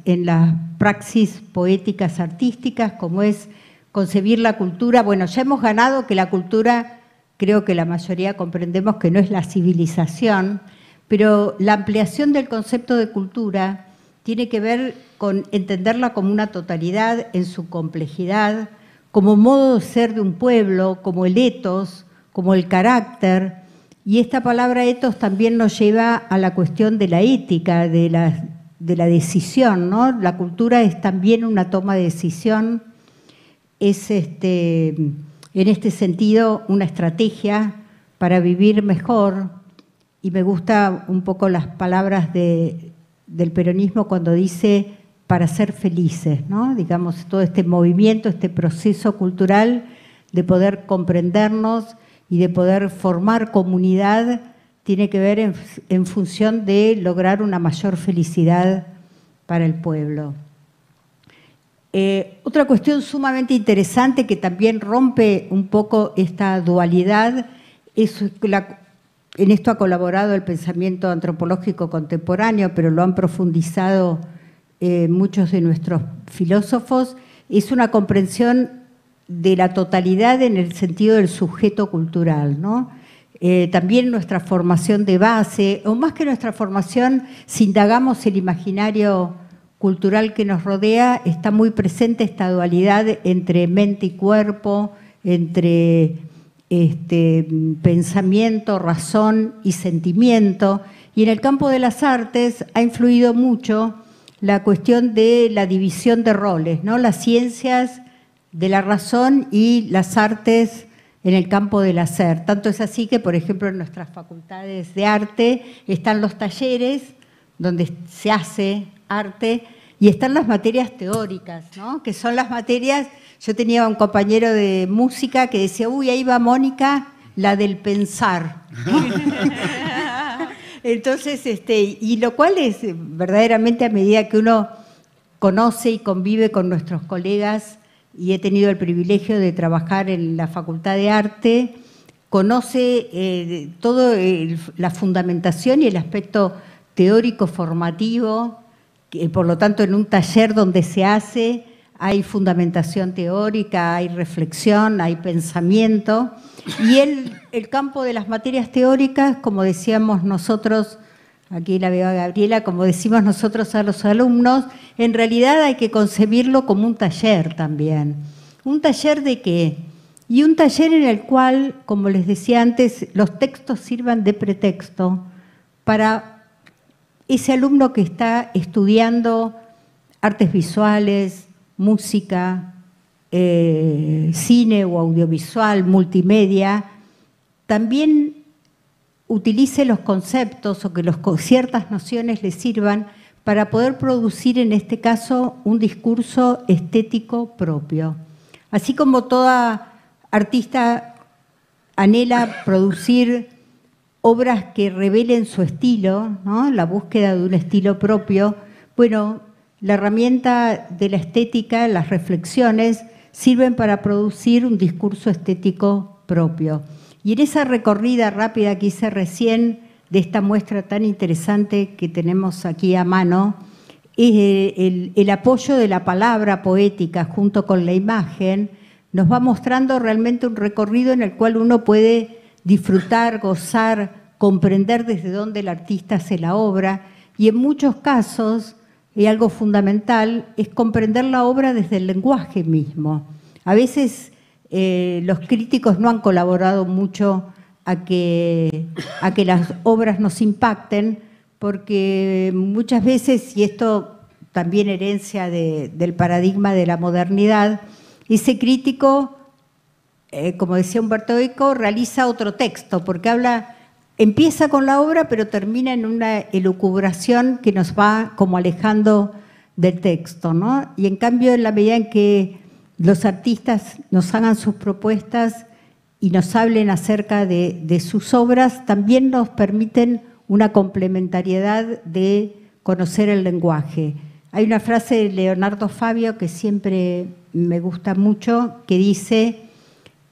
praxis poéticas artísticas, como es concebir la cultura. Bueno, ya hemos ganado que la cultura, creo que la mayoría comprendemos que no es la civilización, pero la ampliación del concepto de cultura tiene que ver con entenderla como una totalidad en su complejidad, como modo de ser de un pueblo, como el ethos, como el carácter. Y esta palabra ethos también nos lleva a la cuestión de la ética, de la decisión, ¿no? La cultura es también una toma de decisión, es en este sentido una estrategia para vivir mejor. Y me gusta un poco las palabras del peronismo cuando dice para ser felices, ¿no? Digamos, todo este movimiento, este proceso cultural de poder comprendernos y de poder formar comunidad tiene que ver en función de lograr una mayor felicidad para el pueblo. Otra cuestión sumamente interesante que también rompe un poco esta dualidad es en esto ha colaborado el pensamiento antropológico contemporáneo, pero lo han profundizado muchos de nuestros filósofos, es una comprensión de la totalidad en el sentido del sujeto cultural, ¿no? También nuestra formación de base, o más que nuestra formación, si indagamos el imaginario cultural que nos rodea, está muy presente esta dualidad entre mente y cuerpo, entre pensamiento, razón y sentimiento. Y en el campo de las artes ha influido mucho la cuestión de la división de roles, ¿no? Las ciencias de la razón y las artes en el campo del hacer. Tanto es así que, por ejemplo, en nuestras facultades de arte están los talleres donde se hace arte y están las materias teóricas, ¿no? Que son las materias. Yo tenía un compañero de música que decía, uy, ahí va Mónica, la del pensar. Entonces, y lo cual es verdaderamente a medida que uno conoce y convive con nuestros colegas y he tenido el privilegio de trabajar en la Facultad de Arte, conoce todo la fundamentación y el aspecto teórico formativo, que, por lo tanto en un taller donde se hace hay fundamentación teórica, hay reflexión, hay pensamiento, y el campo de las materias teóricas, como decíamos nosotros, aquí la veo a Gabriela, como decimos nosotros a los alumnos, en realidad hay que concebirlo como un taller también. ¿Un taller de qué? Y un taller en el cual, como les decía antes, los textos sirvan de pretexto para ese alumno que está estudiando artes visuales, música, cine o audiovisual, multimedia, también utilice los conceptos o que ciertas nociones le sirvan para poder producir, en este caso, un discurso estético propio. Así como toda artista anhela producir obras que revelen su estilo, ¿no? La búsqueda de un estilo propio, bueno, la herramienta de la estética, las reflexiones, sirven para producir un discurso estético propio. Y en esa recorrida rápida que hice recién de esta muestra tan interesante que tenemos aquí a mano, el apoyo de la palabra poética junto con la imagen nos va mostrando realmente un recorrido en el cual uno puede disfrutar, gozar, comprender desde dónde el artista hace la obra y en muchos casos, y algo fundamental, es comprender la obra desde el lenguaje mismo. A veces los críticos no han colaborado mucho a que las obras nos impacten, porque muchas veces, y esto también herencia del paradigma de la modernidad, ese crítico, como decía Humberto Eco, realiza otro texto, porque empieza con la obra, pero termina en una elucubración que nos va como alejando del texto, ¿no? Y en cambio, en la medida en que los artistas nos hagan sus propuestas y nos hablen acerca de sus obras, también nos permiten una complementariedad de conocer el lenguaje. Hay una frase de Leonardo Fabio que siempre me gusta mucho, que dice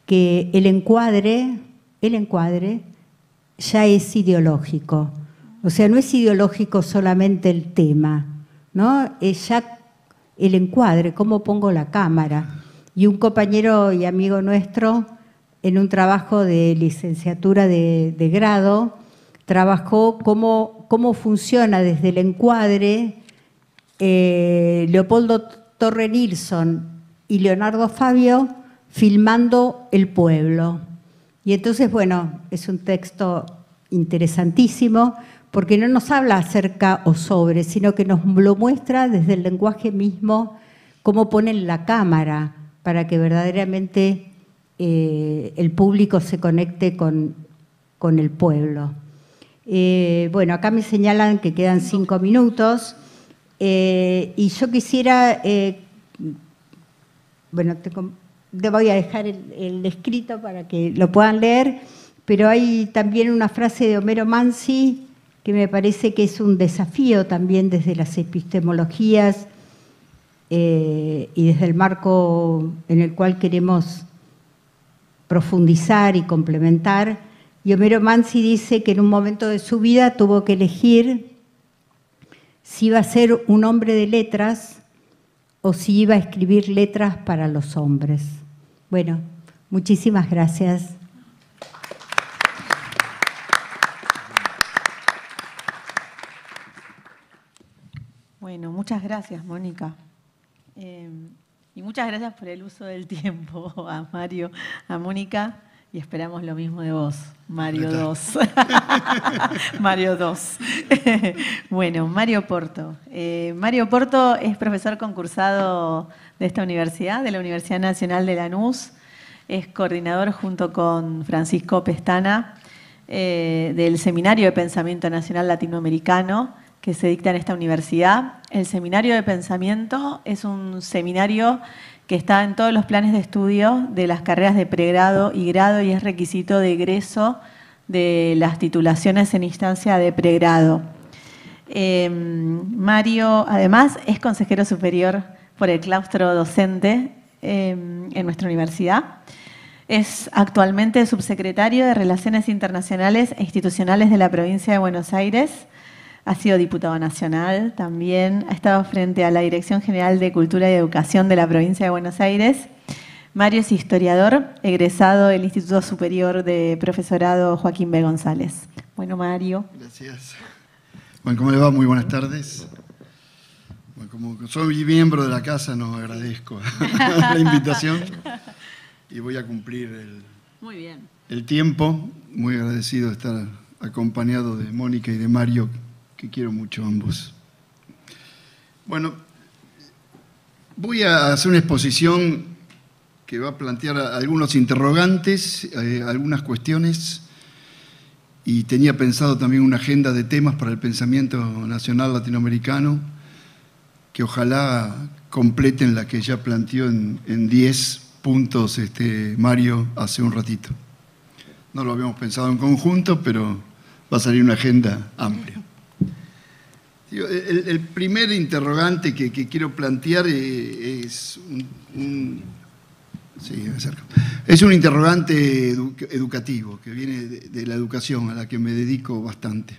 que el encuadre ya es ideológico. O sea, no es ideológico solamente el tema, ¿no? Es ya el encuadre, cómo pongo la cámara. Y un compañero y amigo nuestro, en un trabajo de licenciatura de grado, trabajó cómo funciona desde el encuadre Leopoldo Torre Nilsson y Leonardo Fabio filmando el pueblo. Y entonces, bueno, es un texto interesantísimo porque no nos habla acerca o sobre, sino que nos lo muestra desde el lenguaje mismo, cómo ponen la cámara para que verdaderamente el público se conecte con el pueblo. Bueno, acá me señalan que quedan 5 minutos y yo quisiera, bueno, te voy a dejar el escrito para que lo puedan leer, pero hay también una frase de Homero Mansi que me parece que es un desafío también desde las epistemologías y desde el marco en el cual queremos profundizar y complementar. Y Homero Mansi dice que en un momento de su vida tuvo que elegir si iba a ser un hombre de letras o si iba a escribir letras para los hombres. Bueno, muchísimas gracias. Bueno, muchas gracias, Mónica. Y muchas gracias por el uso del tiempo a Mario, a Mónica, y esperamos lo mismo de vos, Mario 2. Mario 2. Bueno, Mario Porto. Mario Porto es profesor concursado de esta universidad, de la Universidad Nacional de Lanús. Es coordinador junto con Francisco Pestana del Seminario de Pensamiento Nacional Latinoamericano que se dicta en esta universidad. El Seminario de Pensamiento es un seminario que está en todos los planes de estudio de las carreras de pregrado y grado y es requisito de egreso de las titulaciones en instancia de pregrado. Mario, además, es consejero superior por el claustro docente en nuestra universidad. Es actualmente subsecretario de Relaciones Internacionales e Institucionales de la provincia de Buenos Aires. Ha sido diputado nacional también. Ha estado frente a la Dirección General de Cultura y Educación de la provincia de Buenos Aires. Mario es historiador, egresado del Instituto Superior de Profesorado Joaquín B. González. Bueno, Mario. Gracias. Bueno, ¿cómo le va? Muy buenas tardes. Bueno, como soy miembro de la casa, nos agradezco la invitación y voy a cumplir Muy bien. el tiempo. Muy agradecido de estar acompañado de Mónica y de Mario, que quiero mucho a ambos. Bueno, voy a hacer una exposición que va a plantear algunos interrogantes, algunas cuestiones, y tenía pensado también una agenda de temas para el pensamiento nacional latinoamericano, que ojalá completen la que ya planteó en 10 puntos Mario hace un ratito. No lo habíamos pensado en conjunto, pero va a salir una agenda amplia. El primer interrogante que quiero plantear es es un interrogante educativo que viene de la educación, a la que me dedico bastante.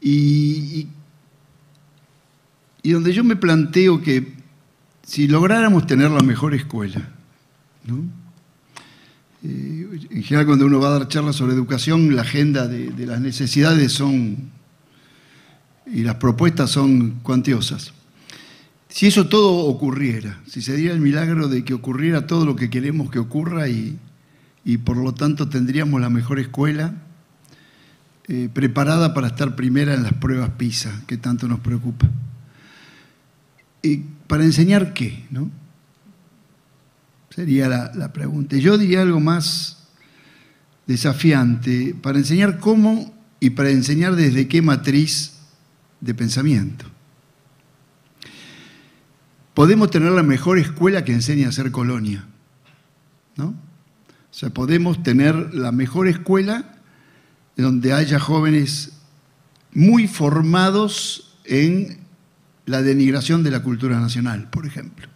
Y donde yo me planteo que si lográramos tener la mejor escuela, ¿no? En general, cuando uno va a dar charlas sobre educación, la agenda de las necesidades y las propuestas son cuantiosas. Si eso todo ocurriera, si se diera el milagro de que ocurriera todo lo que queremos que ocurra y por lo tanto tendríamos la mejor escuela preparada para estar primera en las pruebas PISA, que tanto nos preocupa. ¿Para enseñar qué, no? Sería la pregunta. Yo diría algo más desafiante, para enseñar cómo y para enseñar desde qué matriz de pensamiento. Podemos tener la mejor escuela que enseñe a ser colonia, ¿no? O sea, podemos tener la mejor escuela donde haya jóvenes muy formados en la denigración de la cultura nacional, por ejemplo,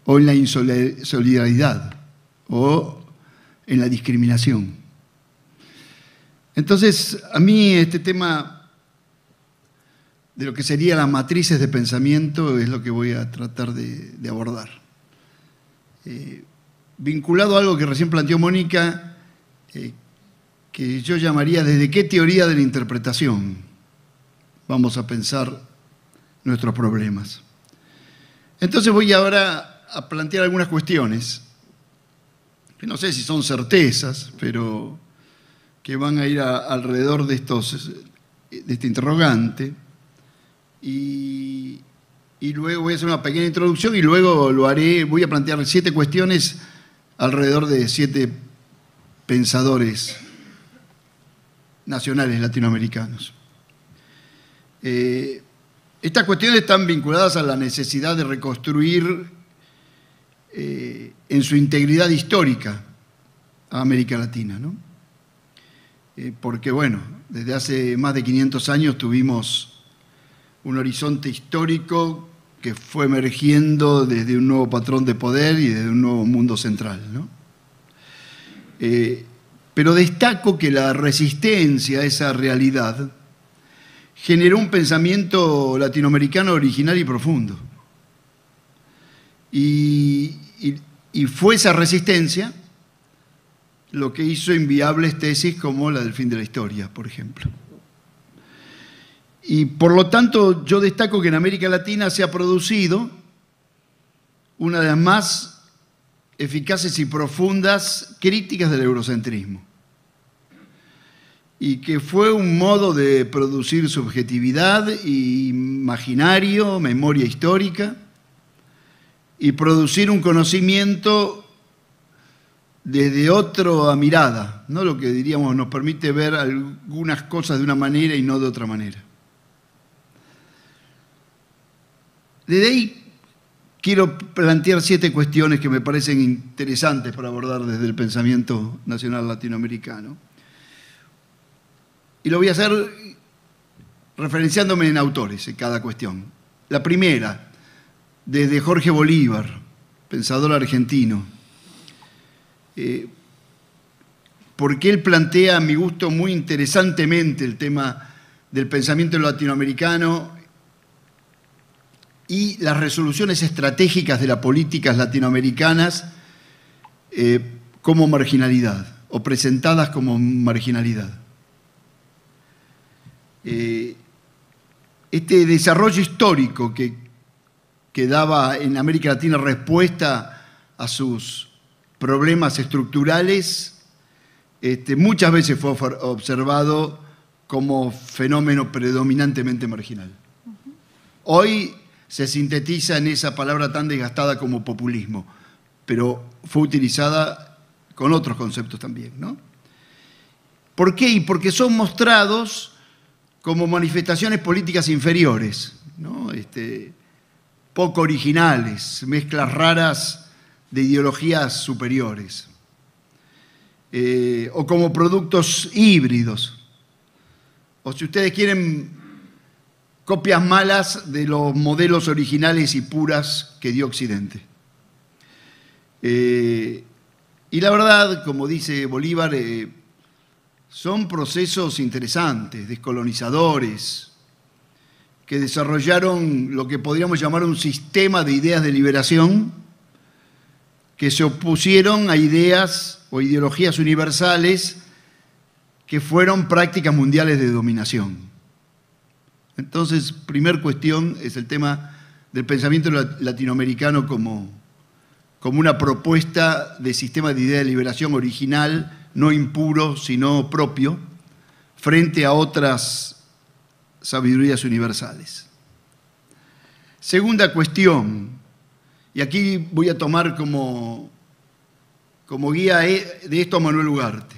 o en la insolidaridad, o en la discriminación. Entonces, a mí este tema de lo que serían las matrices de pensamiento es lo que voy a tratar de abordar. Vinculado a algo que recién planteó Mónica, que yo llamaría desde qué teoría de la interpretación vamos a pensar nuestros problemas. Entonces voy ahora a plantear algunas cuestiones, que no sé si son certezas, pero que van a ir alrededor de este interrogante. Y luego voy a hacer una pequeña introducción y luego voy a plantear 7 cuestiones alrededor de 7 pensadores nacionales latinoamericanos. Estas cuestiones están vinculadas a la necesidad de reconstruir en su integridad histórica a América Latina, ¿no? Porque, bueno, desde hace más de 500 años tuvimos un horizonte histórico que fue emergiendo desde un nuevo patrón de poder y desde un nuevo mundo central, ¿no? Pero destaco que la resistencia a esa realidad generó un pensamiento latinoamericano original y profundo. Y fue esa resistencia lo que hizo inviables tesis como la del fin de la historia, por ejemplo. Y por lo tanto, yo destaco que en América Latina se ha producido una de las más eficaces y profundas críticas del eurocentrismo. Y que fue un modo de producir subjetividad, imaginario, memoria histórica, y producir un conocimiento desde otra mirada, ¿no? Lo que diríamos nos permite ver algunas cosas de una manera y no de otra manera. Desde ahí quiero plantear 7 cuestiones que me parecen interesantes para abordar desde el pensamiento nacional latinoamericano. Y lo voy a hacer referenciándome en autores en cada cuestión. La primera, desde Jorge Bolívar, pensador argentino, porque él plantea, a mi gusto, muy interesantemente el tema del pensamiento latinoamericano y las resoluciones estratégicas de las políticas latinoamericanas como marginalidad, o presentadas como marginalidad. Este desarrollo histórico que daba en América Latina respuesta a sus problemas estructurales, muchas veces fue observado como fenómeno predominantemente marginal. Hoy se sintetiza en esa palabra tan desgastada como populismo, pero fue utilizada con otros conceptos también, ¿no? ¿Por qué? Y porque son mostrados como manifestaciones políticas inferiores, ¿no? Poco originales, mezclas raras de ideologías superiores, o como productos híbridos, o si ustedes quieren, copias malas de los modelos originales y puras que dio Occidente. Y la verdad, como dice Bolívar, son procesos interesantes, descolonizadores, que desarrollaron lo que podríamos llamar un sistema de ideas de liberación que se opusieron a ideas o ideologías universales que fueron prácticas mundiales de dominación. Entonces, primer cuestión es el tema del pensamiento latinoamericano como una propuesta de sistema de idea de liberación original, no impuro, sino propio, frente a otras sabidurías universales. Segunda cuestión, y aquí voy a tomar como guía de esto a Manuel Ugarte,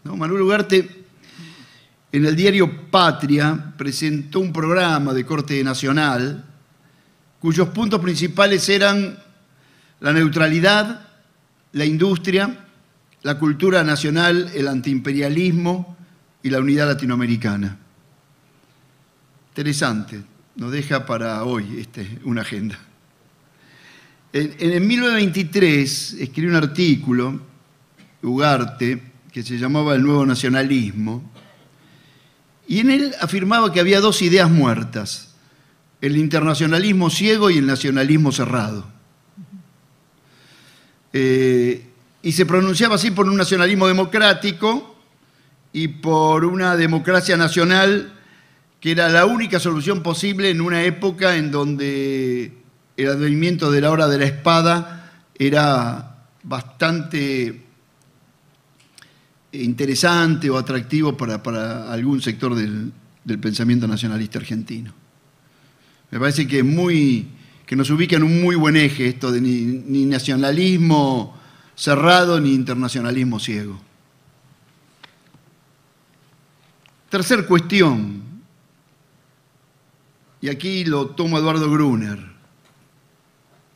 ¿no? Manuel Ugarte, en el diario Patria, presentó un programa de corte nacional cuyos puntos principales eran la neutralidad, la industria, la cultura nacional, el antiimperialismo y la unidad latinoamericana. Interesante, nos deja para hoy una agenda. En 1923 escribió un artículo, Ugarte, que se llamaba El Nuevo Nacionalismo, y en él afirmaba que había dos ideas muertas, el internacionalismo ciego y el nacionalismo cerrado. Y se pronunciaba así por un nacionalismo democrático y por una democracia nacional que era la única solución posible en una época en donde el advenimiento de la hora de la espada era bastante interesante o atractivo para algún sector del pensamiento nacionalista argentino. Me parece que nos ubica en un muy buen eje esto de ni nacionalismo cerrado ni internacionalismo ciego. Tercer cuestión, y aquí lo toma Eduardo Gruner,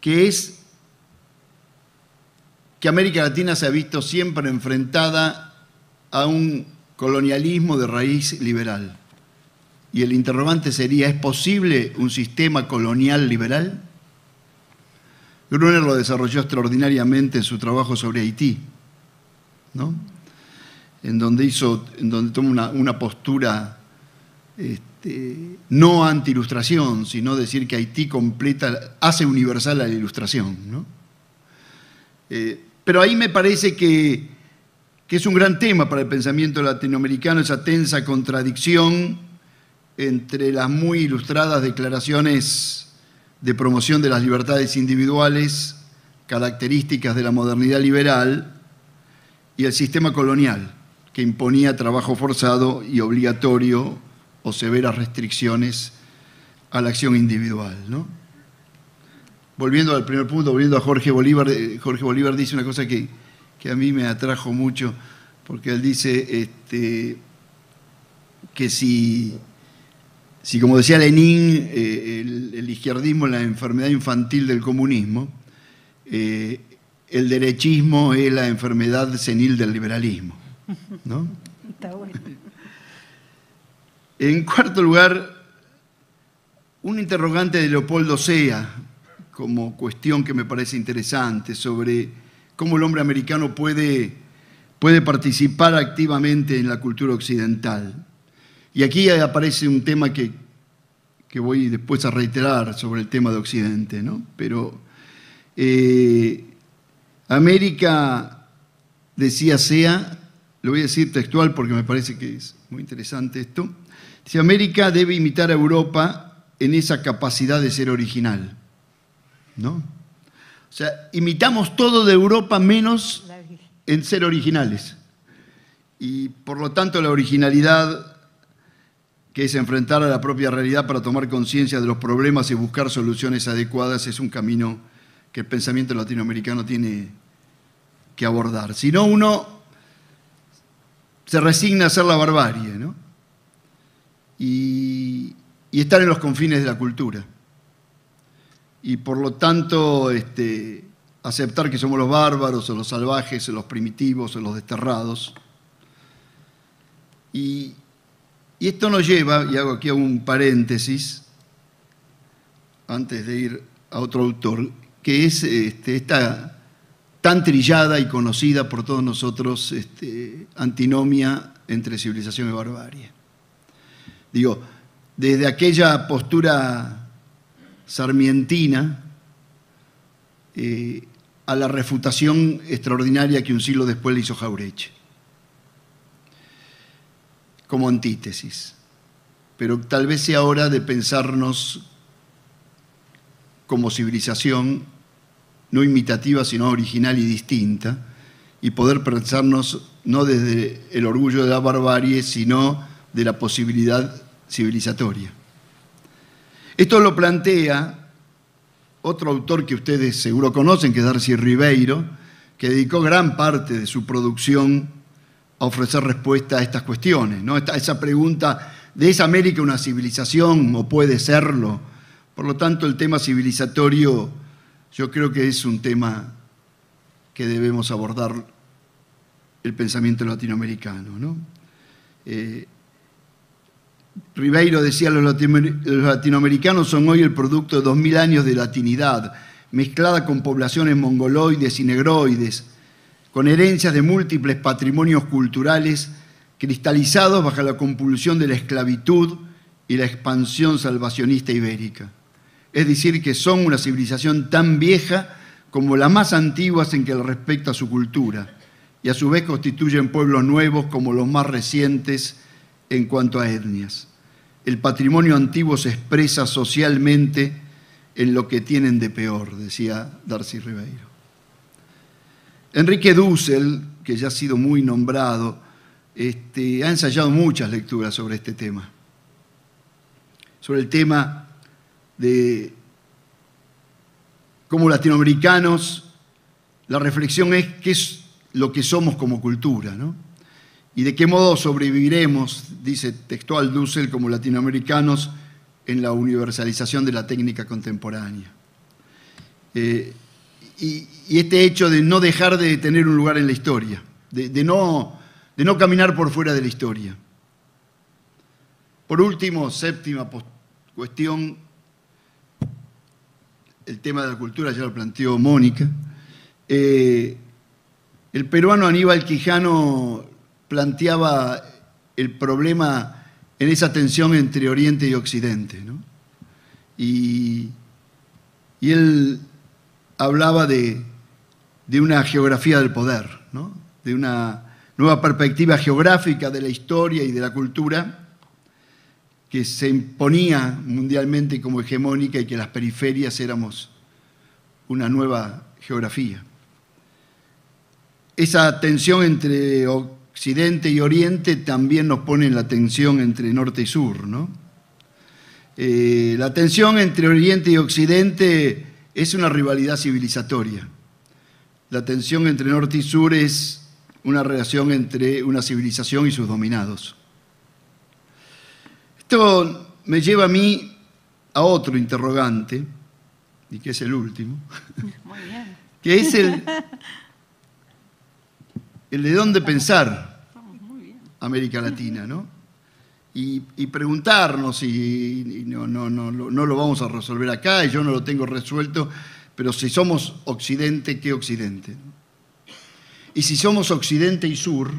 que es que América Latina se ha visto siempre enfrentada a un colonialismo de raíz liberal. Y el interrogante sería, ¿es posible un sistema colonial liberal? Gruner lo desarrolló extraordinariamente en su trabajo sobre Haití, ¿no? en donde toma una postura no anti-ilustración, sino decir que Haití hace universal la ilustración, ¿no? Pero ahí me parece que es un gran tema para el pensamiento latinoamericano, esa tensa contradicción entre las muy ilustradas declaraciones de promoción de las libertades individuales, características de la modernidad liberal, y el sistema colonial, que imponía trabajo forzado y obligatorio o severas restricciones a la acción individual, ¿no? Volviendo al primer punto, volviendo a Jorge Bolívar dice una cosa que a mí me atrajo mucho, porque él dice que si como decía Lenin, el izquierdismo es la enfermedad infantil del comunismo, el derechismo es la enfermedad senil del liberalismo, ¿no? Está bueno. En cuarto lugar, un interrogante de Leopoldo Sea, como cuestión que me parece interesante, sobre cómo el hombre americano puede participar activamente en la cultura occidental. Y aquí aparece un tema que voy después a reiterar sobre el tema de Occidente, ¿no? Pero América, decía Sea, lo voy a decir textual porque me parece que es muy interesante esto, dice: América debe imitar a Europa en esa capacidad de ser original, ¿no? O sea, imitamos todo de Europa menos en ser originales. Y por lo tanto la originalidad, que es enfrentar a la propia realidad para tomar conciencia de los problemas y buscar soluciones adecuadas, es un camino que el pensamiento latinoamericano tiene que abordar. Si no, uno se resigna a hacer la barbarie, ¿no? Y estar en los confines de la cultura. Y por lo tanto, aceptar que somos los bárbaros, o los salvajes, o los primitivos, o los desterrados. Y esto nos lleva, y hago aquí un paréntesis, antes de ir a otro autor, que es esta tan trillada y conocida por todos nosotros antinomia entre civilización y barbarie. Digo, desde aquella postura sarmientina a la refutación extraordinaria que un siglo después le hizo Jauretche, como antítesis. Pero tal vez sea hora de pensarnos como civilización, no imitativa, sino original y distinta, y poder pensarnos no desde el orgullo de la barbarie, sino de la posibilidad civilizatoria. Esto lo plantea otro autor que ustedes seguro conocen, que es Darcy Ribeiro, que dedicó gran parte de su producción a ofrecer respuesta a estas cuestiones, ¿no? Esa pregunta de ¿es América una civilización o puede serlo? Por lo tanto, el tema civilizatorio yo creo que es un tema que debemos abordar el pensamiento latinoamericano, ¿no? Ribeiro decía: los latinoamericanos son hoy el producto de 2000 años de latinidad, mezclada con poblaciones mongoloides y negroides, con herencias de múltiples patrimonios culturales cristalizados bajo la compulsión de la esclavitud y la expansión salvacionista ibérica. Es decir, que son una civilización tan vieja como las más antiguas en que respecta a su cultura, y a su vez constituyen pueblos nuevos como los más recientes en cuanto a etnias. El patrimonio antiguo se expresa socialmente en lo que tienen de peor, decía Darcy Ribeiro. Enrique Dussel, que ya ha sido muy nombrado, ha ensayado muchas lecturas sobre este tema. Sobre el tema de cómo latinoamericanos, la reflexión es qué es lo que somos como cultura, ¿no? Y de qué modo sobreviviremos, dice textual Dussel, como latinoamericanos en la universalización de la técnica contemporánea. Y este hecho de no dejar de tener un lugar en la historia, de no caminar por fuera de la historia. Por último, séptima cuestión, el tema de la cultura ya lo planteó Mónica. El peruano Aníbal Quijano planteaba el problema en esa tensión entre Oriente y Occidente, ¿no? Y él hablaba de una geografía del poder, ¿no? De una nueva perspectiva geográfica de la historia y de la cultura que se imponía mundialmente como hegemónica y que las periferias éramos una nueva geografía. Esa tensión entre Occidente y Oriente también nos pone en la tensión entre Norte y Sur, ¿no? La tensión entre Oriente y Occidente es una rivalidad civilizatoria. La tensión entre Norte y Sur es una relación entre una civilización y sus dominados. Esto me lleva a mí a otro interrogante, y que es el último, Muy bien. que es el de dónde pensar América Latina, ¿no? y preguntarnos, y no lo vamos a resolver acá, y yo no lo tengo resuelto, pero si somos Occidente, ¿qué Occidente? Y si somos Occidente y Sur,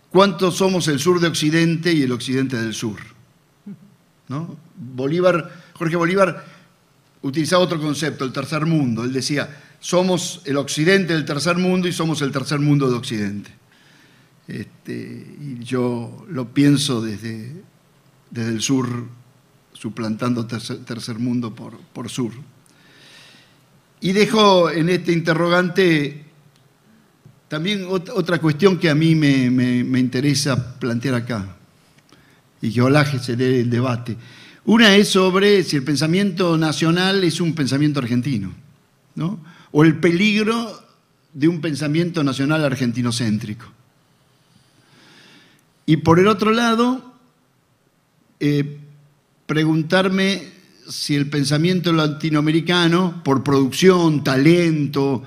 ¿cuántos somos el sur de Occidente y el Occidente del sur? ¿No? Jorge Bolívar utilizaba otro concepto, el tercer mundo. Él decía, somos el Occidente del tercer mundo y somos el tercer mundo de Occidente. Y yo lo pienso desde el sur, suplantando tercer mundo por sur. Y dejo en este interrogante también otra cuestión que a mí me interesa plantear acá, y que ojalá se dé el debate. Una es sobre si el pensamiento nacional es un pensamiento argentino, ¿no? O el peligro de un pensamiento nacional argentinocéntrico. Y por el otro lado, preguntarme si el pensamiento latinoamericano, por producción, talento,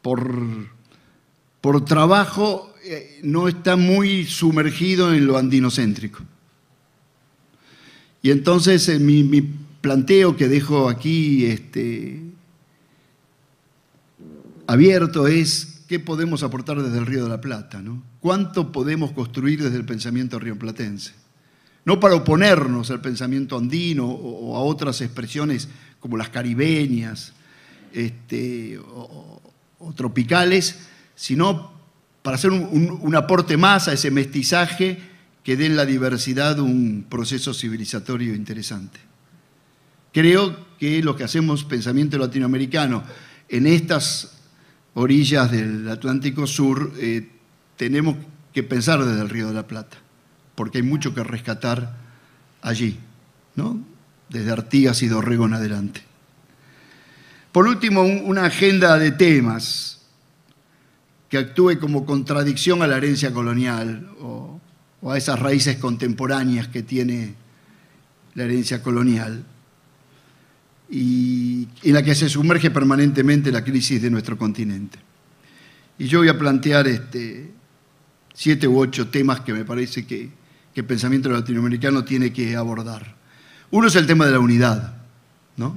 por trabajo, no está muy sumergido en lo andinocéntrico. Y entonces mi planteo que dejo aquí abierto es qué podemos aportar desde el Río de la Plata, ¿no? ¿Cuánto podemos construir desde el pensamiento rioplatense? No para oponernos al pensamiento andino o a otras expresiones como las caribeñas o tropicales, sino para hacer un aporte más a ese mestizaje que dé en la diversidad un proceso civilizatorio interesante. Creo que lo que hacemos pensamiento latinoamericano en estas orillas del Atlántico Sur, tenemos que pensar desde el Río de la Plata, porque hay mucho que rescatar allí, ¿no? Desde Artigas y Dorrego en adelante. Por último, una agenda de temas que actúe como contradicción a la herencia colonial o a esas raíces contemporáneas que tiene la herencia colonial, y en la que se sumerge permanentemente la crisis de nuestro continente. Y yo voy a plantear 7 u 8 temas que me parece que el pensamiento latinoamericano tiene que abordar. Uno es el tema de la unidad, ¿no?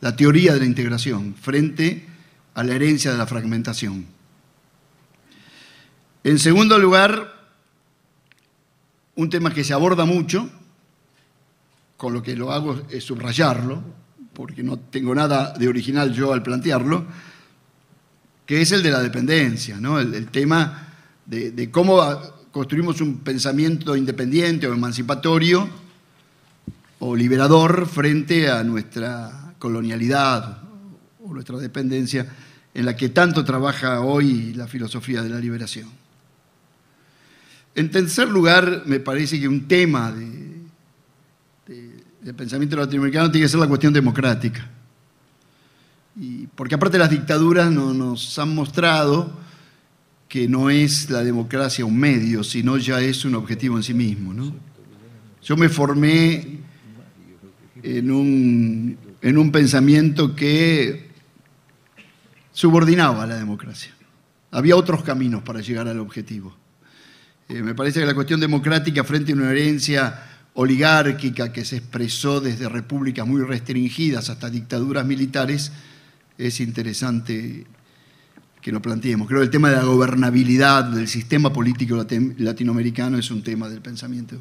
La teoría de la integración frente a la herencia de la fragmentación. En segundo lugar, un tema que se aborda mucho, con lo que lo hago es subrayarlo, porque no tengo nada de original yo al plantearlo, que es el de la dependencia, ¿no? El tema de cómo construimos un pensamiento independiente o emancipatorio o liberador frente a nuestra colonialidad o nuestra dependencia, en la que tanto trabaja hoy la filosofía de la liberación. En tercer lugar, me parece que un tema del pensamiento latinoamericano tiene que ser la cuestión democrática. Porque aparte las dictaduras nos han mostrado que no es la democracia un medio, sino ya es un objetivo en sí mismo, ¿no? Yo me formé en un pensamiento que subordinaba a la democracia. Había otros caminos para llegar al objetivo. Me parece que la cuestión democrática frente a una herencia oligárquica que se expresó desde repúblicas muy restringidas hasta dictaduras militares, es interesante que lo planteemos. Creo que el tema de la gobernabilidad del sistema político latinoamericano es un tema del pensamiento.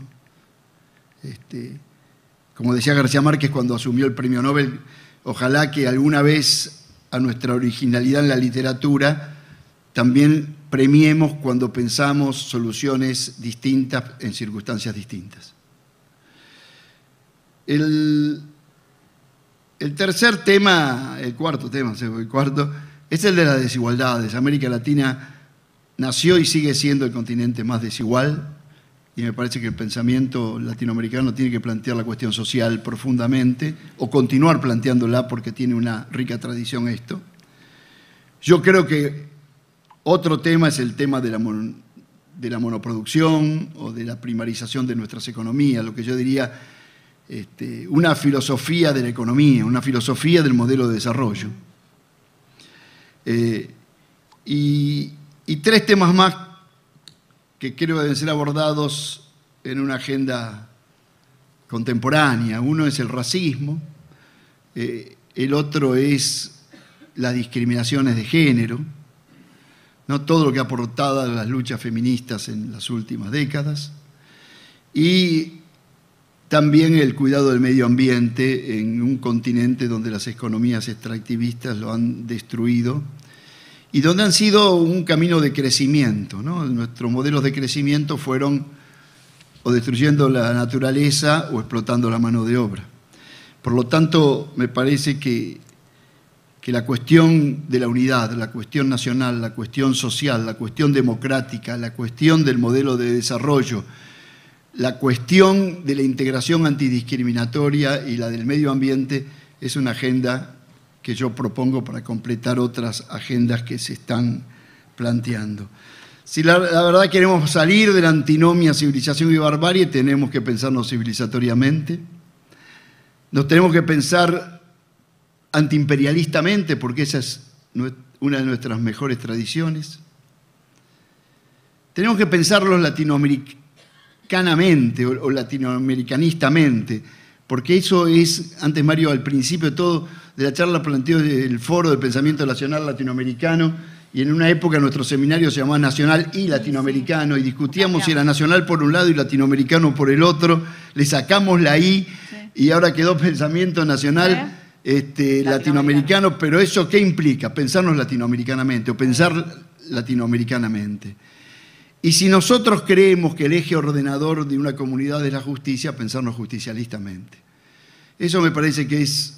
Como decía García Márquez cuando asumió el premio Nobel, ojalá que alguna vez a nuestra originalidad en la literatura también premiemos cuando pensamos soluciones distintas en circunstancias distintas. El tercer tema, el cuarto tema, es el de las desigualdades. América Latina nació y sigue siendo el continente más desigual, y me parece que el pensamiento latinoamericano tiene que plantear la cuestión social profundamente, o continuar planteándola porque tiene una rica tradición esto. Yo creo que otro tema es el tema de la monoproducción o de la primarización de nuestras economías, lo que yo diría una filosofía de la economía, una filosofía del modelo de desarrollo. Y 3 temas más que creo deben ser abordados en una agenda contemporánea. Uno es el racismo, el otro es las discriminaciones de género, ¿no? Todo lo que ha aportado a las luchas feministas en las últimas décadas, y también el cuidado del medio ambiente en un continente donde las economías extractivistas lo han destruido y donde han sido un camino de crecimiento, ¿no? Nuestros modelos de crecimiento fueron o destruyendo la naturaleza o explotando la mano de obra. Por lo tanto, me parece que la cuestión de la unidad, la cuestión nacional, la cuestión social, la cuestión democrática, la cuestión del modelo de desarrollo, la cuestión de la integración antidiscriminatoria y la del medio ambiente es una agenda que yo propongo para completar otras agendas que se están planteando. Si la verdad queremos salir de la antinomia civilización y barbarie, tenemos que pensarnos civilizatoriamente, nos tenemos que pensar antiimperialistamente, porque esa es una de nuestras mejores tradiciones. Tenemos que pensarlos latinoamericanamente o latinoamericanistamente, porque eso es, antes Mario al principio de todo de la charla planteó el Foro del Pensamiento Nacional Latinoamericano, y en una época nuestro seminario se llamaba Nacional y Latinoamericano, y discutíamos si era nacional por un lado y latinoamericano por el otro, le sacamos la I, y ahora quedó Pensamiento Nacional latinoamericano, pero ¿eso qué implica? Pensarnos latinoamericanamente o pensar latinoamericanamente. Y si nosotros creemos que el eje ordenador de una comunidad es la justicia, pensarnos justicialistamente. Eso me parece que es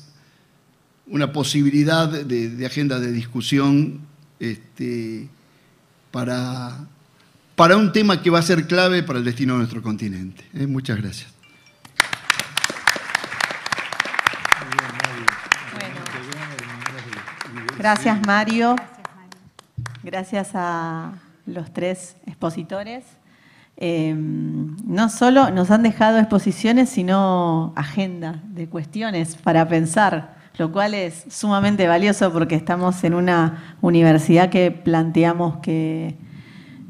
una posibilidad de agenda de discusión para un tema que va a ser clave para el destino de nuestro continente. Muchas gracias. Gracias, Mario. Gracias a los tres expositores. No solo nos han dejado exposiciones, sino agenda de cuestiones para pensar, lo cual es sumamente valioso porque estamos en una universidad que planteamos que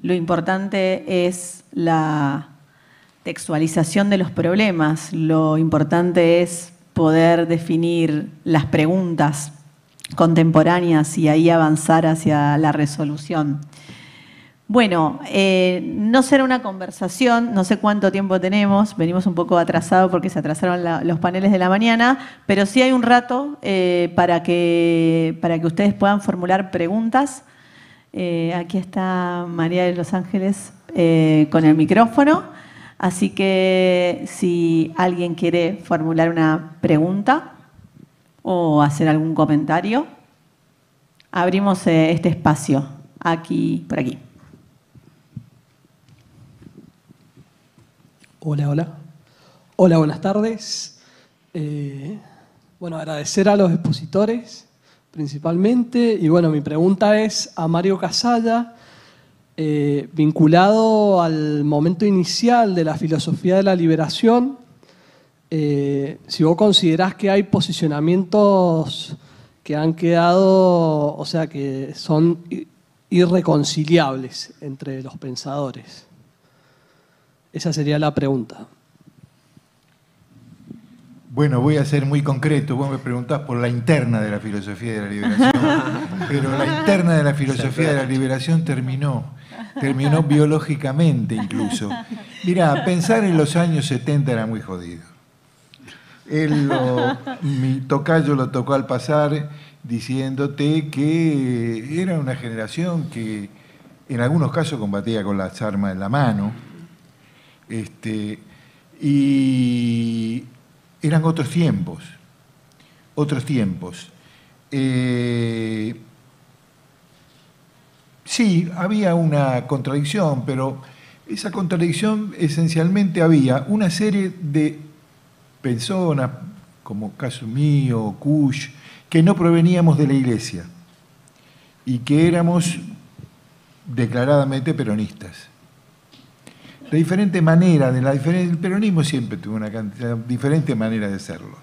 lo importante es la textualización de los problemas, lo importante es poder definir las preguntas contemporáneas y ahí avanzar hacia la resolución. Bueno, no será una conversación, no sé cuánto tiempo tenemos, venimos un poco atrasados porque se atrasaron los paneles de la mañana, pero sí hay un rato para que ustedes puedan formular preguntas. Aquí está María de los Ángeles con el micrófono, así que si alguien quiere formular una pregunta o hacer algún comentario, abrimos este espacio aquí, por aquí. Hola, hola. Hola, buenas tardes. Bueno, agradecer a los expositores principalmente. Y bueno, mi pregunta es a Mario Casalla, vinculado al momento inicial de la filosofía de la liberación. Si vos considerás que hay posicionamientos que han quedado, o sea, que son irreconciliables entre los pensadores. Esa sería la pregunta. Bueno, voy a ser muy concreto. Vos me preguntás por la interna de la filosofía de la liberación, pero la interna de la filosofía de la liberación terminó biológicamente incluso. Mirá, pensar en los años 70 era muy jodido. Mi tocayo lo tocó al pasar diciéndote que era una generación que en algunos casos combatía con las armas en la mano, y eran otros tiempos. Sí, había una contradicción, pero esa contradicción esencialmente había una serie de personas, como caso mío, Kush, que no proveníamos de la Iglesia y que éramos declaradamente peronistas. De diferente manera, el peronismo siempre tuvo una diferente manera de serlo.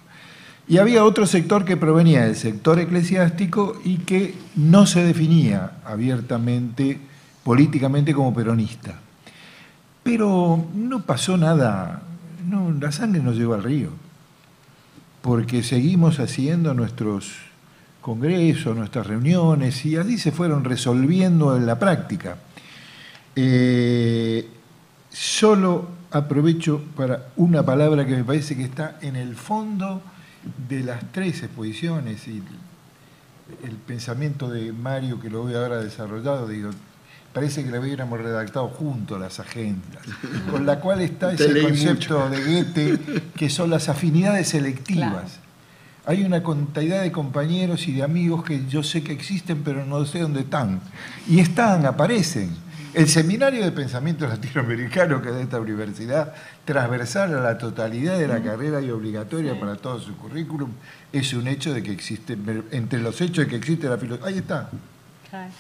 Y había otro sector que provenía del sector eclesiástico y que no se definía abiertamente, políticamente, como peronista. Pero no pasó nada, no, la sangre no llegó al río, porque seguimos haciendo nuestros congresos, nuestras reuniones, y así se fueron resolviendo en la práctica. Solo aprovecho para una palabra que me parece que está en el fondo de las 3 exposiciones y el pensamiento de Mario, que lo voy ahora desarrollado, digo, parece que lo hubiéramos redactado juntos las agendas, con la cual está ese concepto de Goethe, que son las afinidades selectivas. Claro. Hay una cantidad de compañeros y de amigos que yo sé que existen, pero no sé dónde están. Y están, aparecen. El seminario de pensamiento latinoamericano que da esta universidad, transversal a la totalidad de la carrera y obligatoria para todo su currículum, es un hecho de que existe, entre los hechos de que existe la filosofía. Ahí está.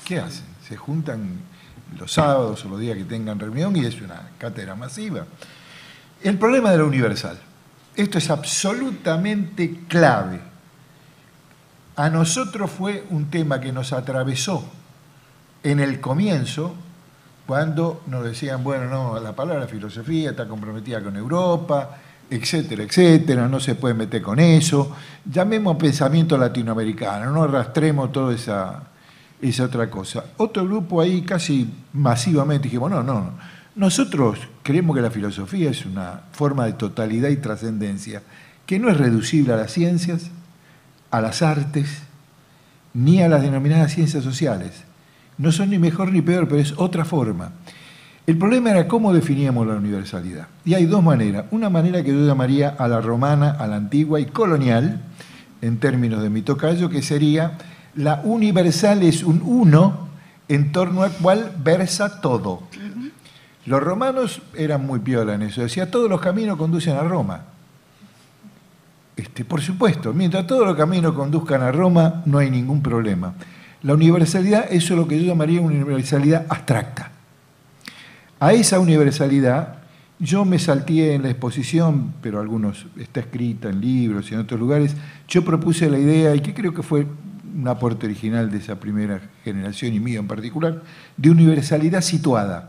¿Qué hacen? Se juntan los sábados o los días que tengan reunión y es una cátedra masiva. El problema de lo universal. Esto es absolutamente clave. A nosotros fue un tema que nos atravesó en el comienzo, cuando nos decían, bueno, no, la palabra filosofía está comprometida con Europa, etcétera, etcétera, no se puede meter con eso. Llamemos pensamiento latinoamericano, no arrastremos toda esa otra cosa. Otro grupo ahí casi masivamente dijimos, no, nosotros creemos que la filosofía es una forma de totalidad y trascendencia que no es reducible a las ciencias, a las artes, ni a las denominadas ciencias sociales. No son ni mejor ni peor, pero es otra forma. El problema era cómo definíamos la universalidad. Y hay 2 maneras. Una manera que yo llamaría a la romana, a la antigua y colonial, en términos de mi tocayo, que sería la universal es un uno en torno al cual versa todo. Los romanos eran muy piola en eso. Decía, todos los caminos conducen a Roma. Por supuesto, mientras todos los caminos conduzcan a Roma, no hay ningún problema. La universalidad, eso es lo que yo llamaría una universalidad abstracta. A esa universalidad yo me salté en la exposición, pero algunos está escrita en libros y en otros lugares, yo propuse la idea, y que creo que fue un aporte original de esa primera generación y mío en particular, de universalidad situada.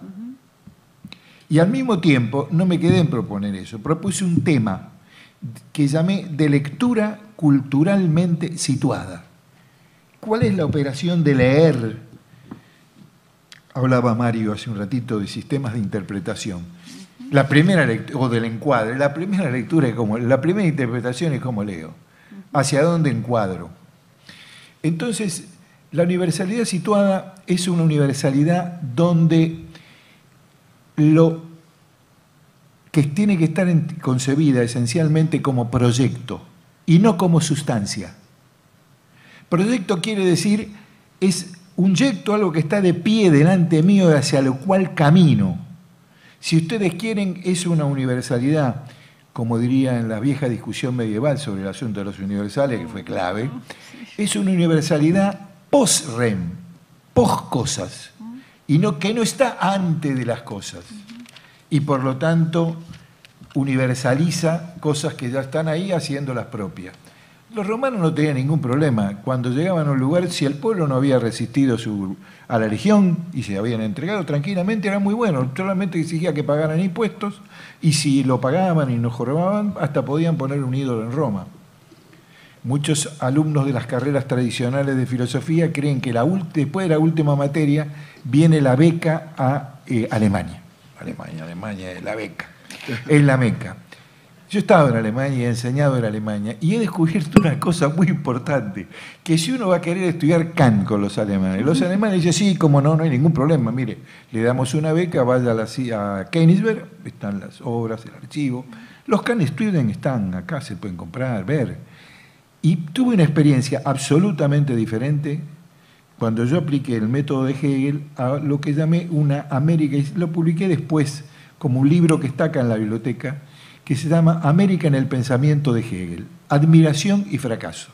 Y al mismo tiempo, no me quedé en proponer eso, propuse un tema que llamé de lectura culturalmente situada. ¿Cuál es la operación de leer? Hablaba Mario hace un ratito de sistemas de interpretación. La primera lectura, o del encuadre, la primera lectura es como, la primera interpretación es como leo. ¿Hacia dónde encuadro? Entonces, la universalidad situada es una universalidad donde lo que tiene que estar concebida esencialmente como proyecto y no como sustancia. Proyecto quiere decir, es un yecto, algo que está de pie delante mío hacia lo cual camino. Si ustedes quieren, es una universalidad, como diría en la vieja discusión medieval sobre el asunto de los universales, que fue clave, es una universalidad post-rem, post-cosas, y que no está antes de las cosas. Y por lo tanto, universaliza cosas que ya están ahí haciéndolas propias. Los romanos no tenían ningún problema. Cuando llegaban a un lugar, si el pueblo no había resistido a la legión y se habían entregado tranquilamente, era muy bueno. Solamente exigía que pagaran impuestos y si lo pagaban y no jorobaban, hasta podían poner un ídolo en Roma. Muchos alumnos de las carreras tradicionales de filosofía creen que después de la última materia viene la beca a Alemania. Alemania es la beca. Es la Meca. Yo he estado en Alemania y he enseñado en Alemania y he descubierto una cosa muy importante, que si uno va a querer estudiar Kant con los alemanes dicen, sí, como no hay ningún problema, mire, le damos una beca, vaya a Königsberg, están las obras, el archivo, los Kant Student están acá, se pueden comprar, ver. Y tuve una experiencia absolutamente diferente cuando yo apliqué el método de Hegel a lo que llamé una América, y lo publiqué después como un libro que está acá en la biblioteca, que se llama América en el pensamiento de Hegel, admiración y fracaso.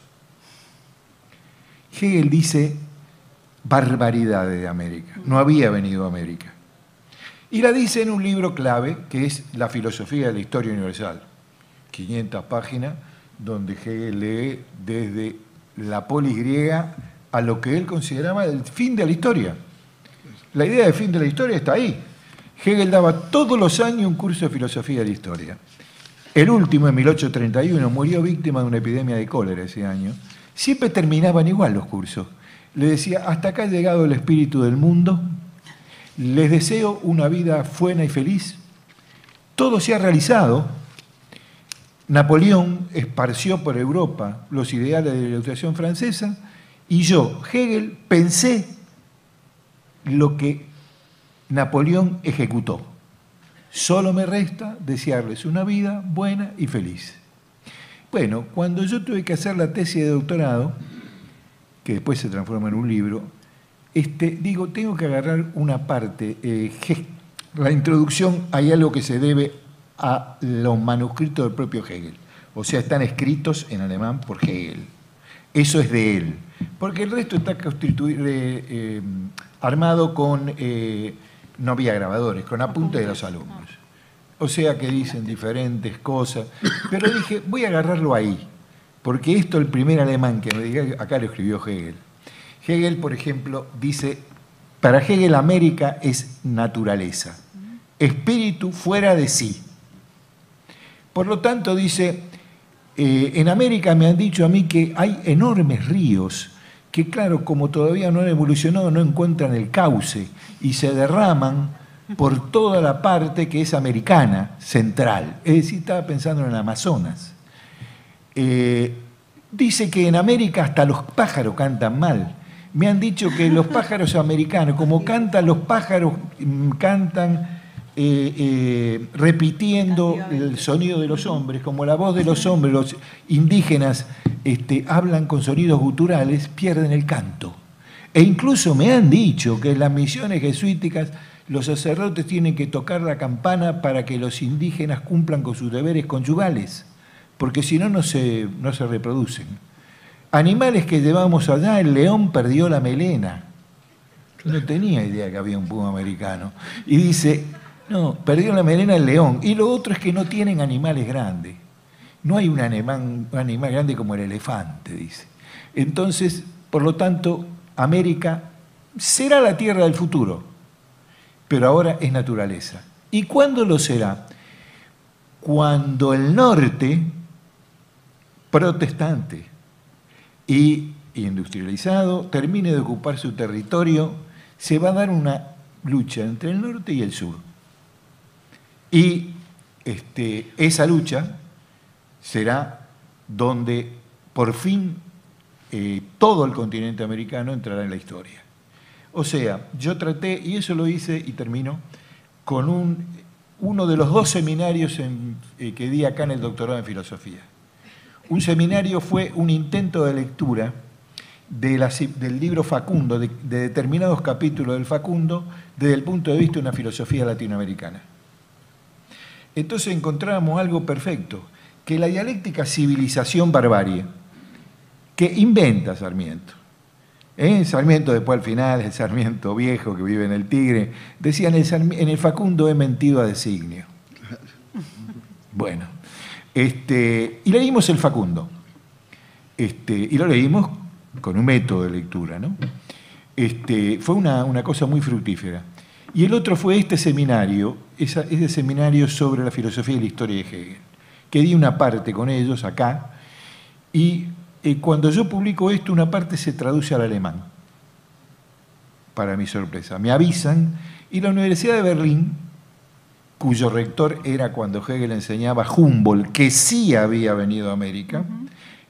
Hegel dice barbaridades de América, no había venido a América. Y la dice en un libro clave, que es La filosofía de la historia universal, 500 páginas, donde Hegel lee desde la polis griega a lo que él consideraba el fin de la historia. La idea del fin de la historia está ahí. Hegel daba todos los años un curso de filosofía de la historia. El último, en 1831, murió víctima de una epidemia de cólera ese año. Siempre terminaban igual los cursos. Le decía, hasta acá ha llegado el espíritu del mundo, les deseo una vida buena y feliz, todo se ha realizado. Napoleón esparció por Europa los ideales de la Ilustración francesa y yo, Hegel, pensé lo que Napoleón ejecutó. Solo me resta desearles una vida buena y feliz. Bueno, cuando yo tuve que hacer la tesis de doctorado, que después se transforma en un libro, digo, tengo que agarrar una parte. La introducción, hay algo que se debe a los manuscritos del propio Hegel. O sea, están escritos en alemán por Hegel. Eso es de él. Porque el resto está armado con, no había grabadores, con apuntes de los alumnos. O sea que dicen diferentes cosas. Pero dije, voy a agarrarlo ahí. Porque esto, el primer alemán que me diga, acá lo escribió Hegel. Hegel, por ejemplo, dice, para Hegel América es naturaleza, espíritu fuera de sí. Por lo tanto, dice, en América me han dicho a mí que hay enormes ríos que, claro, como todavía no han evolucionado, no encuentran el cauce y se derraman por toda la parte que es americana, central. Es decir, estaba pensando en el Amazonas. Dice que en América hasta los pájaros cantan mal. Me han dicho que los pájaros americanos, como cantan los pájaros, cantan repitiendo el sonido de los hombres, como la voz de los hombres, los indígenas hablan con sonidos guturales, pierden el canto. E incluso me han dicho que en las misiones jesuíticas los sacerdotes tienen que tocar la campana para que los indígenas cumplan con sus deberes conyugales, porque si no, no se reproducen. Animales que llevamos allá, el león perdió la melena. No tenía idea que había un puma americano. Y dice, no, perdió la melena el león. Y lo otro es que no tienen animales grandes. No hay un animal grande como el elefante, dice. Entonces, por lo tanto, América será la tierra del futuro, pero ahora es naturaleza. ¿Y cuándo lo será? Cuando el norte, protestante y industrializado, termine de ocupar su territorio, se va a dar una lucha entre el norte y el sur. Y esa lucha será donde por fin todo el continente americano entrará en la historia. O sea, yo traté, y eso lo hice y termino, con uno de los 2 seminarios que di acá en el doctorado en filosofía. Un seminario fue un intento de lectura del libro Facundo, de determinados capítulos del Facundo, desde el punto de vista de una filosofía latinoamericana. Entonces encontramos algo perfecto, que la dialéctica civilización-barbarie, que inventa Sarmiento. Sarmiento después al final, el Sarmiento viejo que vive en el Tigre, decía en el Facundo he mentido a designio. Bueno, y leímos el Facundo. Y lo leímos con un método de lectura, ¿no? Fue una cosa muy fructífera. Y el otro fue este seminario, ese seminario sobre la filosofía y la historia de Hegel, que di una parte con ellos acá, y cuando yo publico esto, una parte se traduce al alemán, para mi sorpresa. Me avisan, y la Universidad de Berlín, cuyo rector era cuando Hegel enseñaba Humboldt, que sí había venido a América,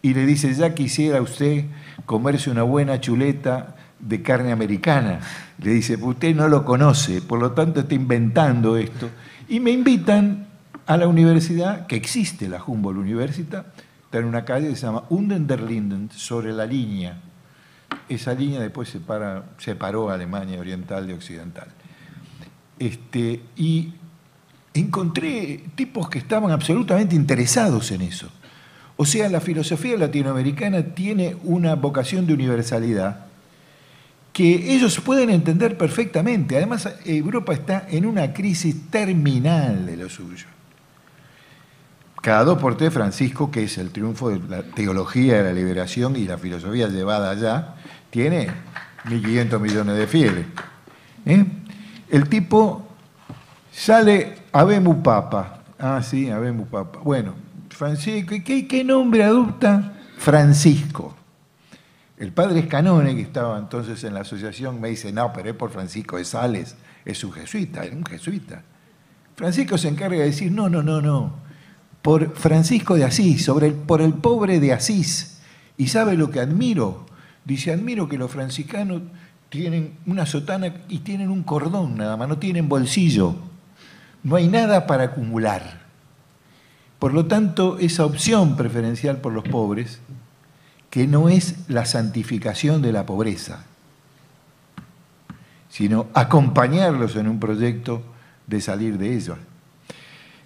y le dice, ya quisiera usted comerse una buena chuleta de carne americana. Le dice, usted no lo conoce, por lo tanto está inventando esto. Y me invitan a la universidad, que existe la Humboldt Universität, está en una calle que se llama Unten der Linden, sobre la línea. Esa línea después separó a Alemania Oriental de Occidental. Y encontré tipos que estaban absolutamente interesados en eso. O sea, la filosofía latinoamericana tiene una vocación de universalidad que ellos pueden entender perfectamente. Además, Europa está en una crisis terminal de lo suyo. Cada 2 por 3, Francisco, que es el triunfo de la teología de la liberación y la filosofía llevada allá, tiene 1.500 millones de fieles. El tipo Sale Habemos Papa. Ah, sí, Habemos Papa. Bueno, Francisco, ¿qué nombre adopta? Francisco. El padre Escanone, que estaba entonces en la asociación, me dice, no, pero es por Francisco de Sales, es un jesuita, era un jesuita. Francisco se encarga de decir, no, por Francisco de Asís, por el pobre de Asís. ¿Y sabe lo que admiro? Dice, admiro que los franciscanos tienen una sotana y tienen un cordón nada más, no tienen bolsillo. No hay nada para acumular. Por lo tanto, esa opción preferencial por los pobres, que no es la santificación de la pobreza, sino acompañarlos en un proyecto de salir de ella,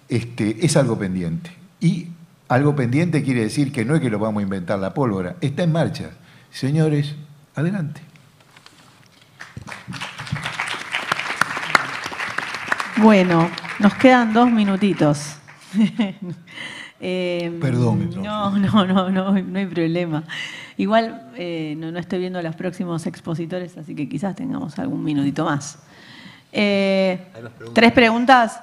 es algo pendiente. Y algo pendiente quiere decir que no es que lo vamos a inventar la pólvora, está en marcha. Señores, adelante. Bueno, nos quedan 2 minutitos. Perdón. No hay problema. Igual no estoy viendo a los próximos expositores, así que quizás tengamos algún minutito más. 3 preguntas.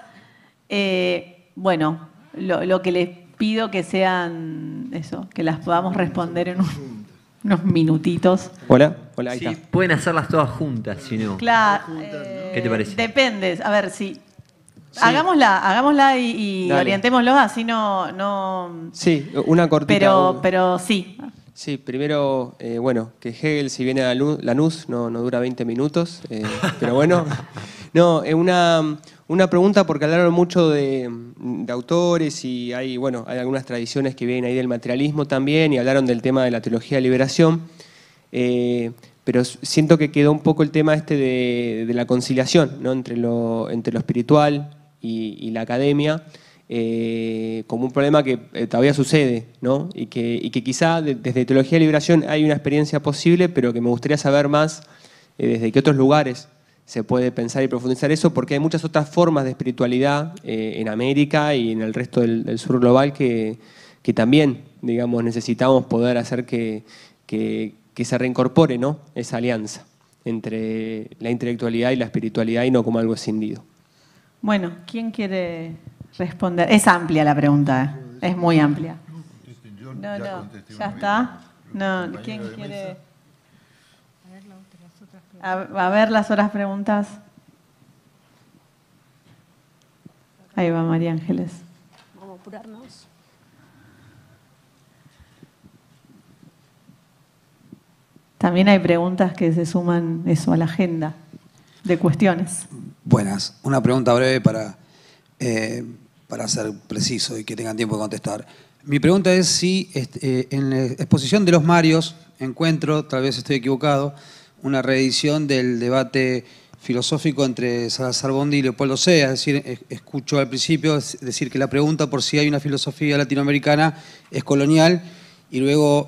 Bueno, lo que les pido que sean eso, que las podamos responder en unos minutitos. Hola, ahí Sí, está. pueden hacerlas todas juntas, si no. Claro. ¿Qué te parece? Depende. A ver, si... Sí. Hagámosla y orientémoslo, así no... Sí, una cortita. Pero sí. Sí, primero, bueno, que Hegel, si viene a Lanús, no dura 20 minutos, pero bueno. No, una pregunta porque hablaron mucho de autores y hay algunas tradiciones que vienen ahí del materialismo también y hablaron del tema de la teología de liberación, pero siento que quedó un poco el tema de la conciliación, ¿no? entre lo espiritual y la academia, como un problema que todavía sucede, ¿no? y que quizá desde Teología de Liberación hay una experiencia posible, pero que me gustaría saber más desde qué otros lugares se puede pensar y profundizar eso, porque hay muchas otras formas de espiritualidad en América y en el resto del sur global que también, digamos, necesitamos poder hacer que se reincorpore, ¿no? esa alianza entre la intelectualidad y la espiritualidad y no como algo escindido. Bueno, ¿quién quiere responder? Es amplia la pregunta, es muy amplia. No, ya está. No, ¿quién quiere? A ver las otras preguntas. Ahí va María Ángeles. Vamos a apurarnos. También hay preguntas que se suman a la agenda de cuestiones. Buenas. Una pregunta breve para ser preciso y que tengan tiempo de contestar. Mi pregunta es si en la exposición de los Marios encuentro, tal vez estoy equivocado, una reedición del debate filosófico entre Salazar Bondi y Leopoldo Sea. Es decir, escucho al principio decir que la pregunta por si hay una filosofía latinoamericana es colonial y luego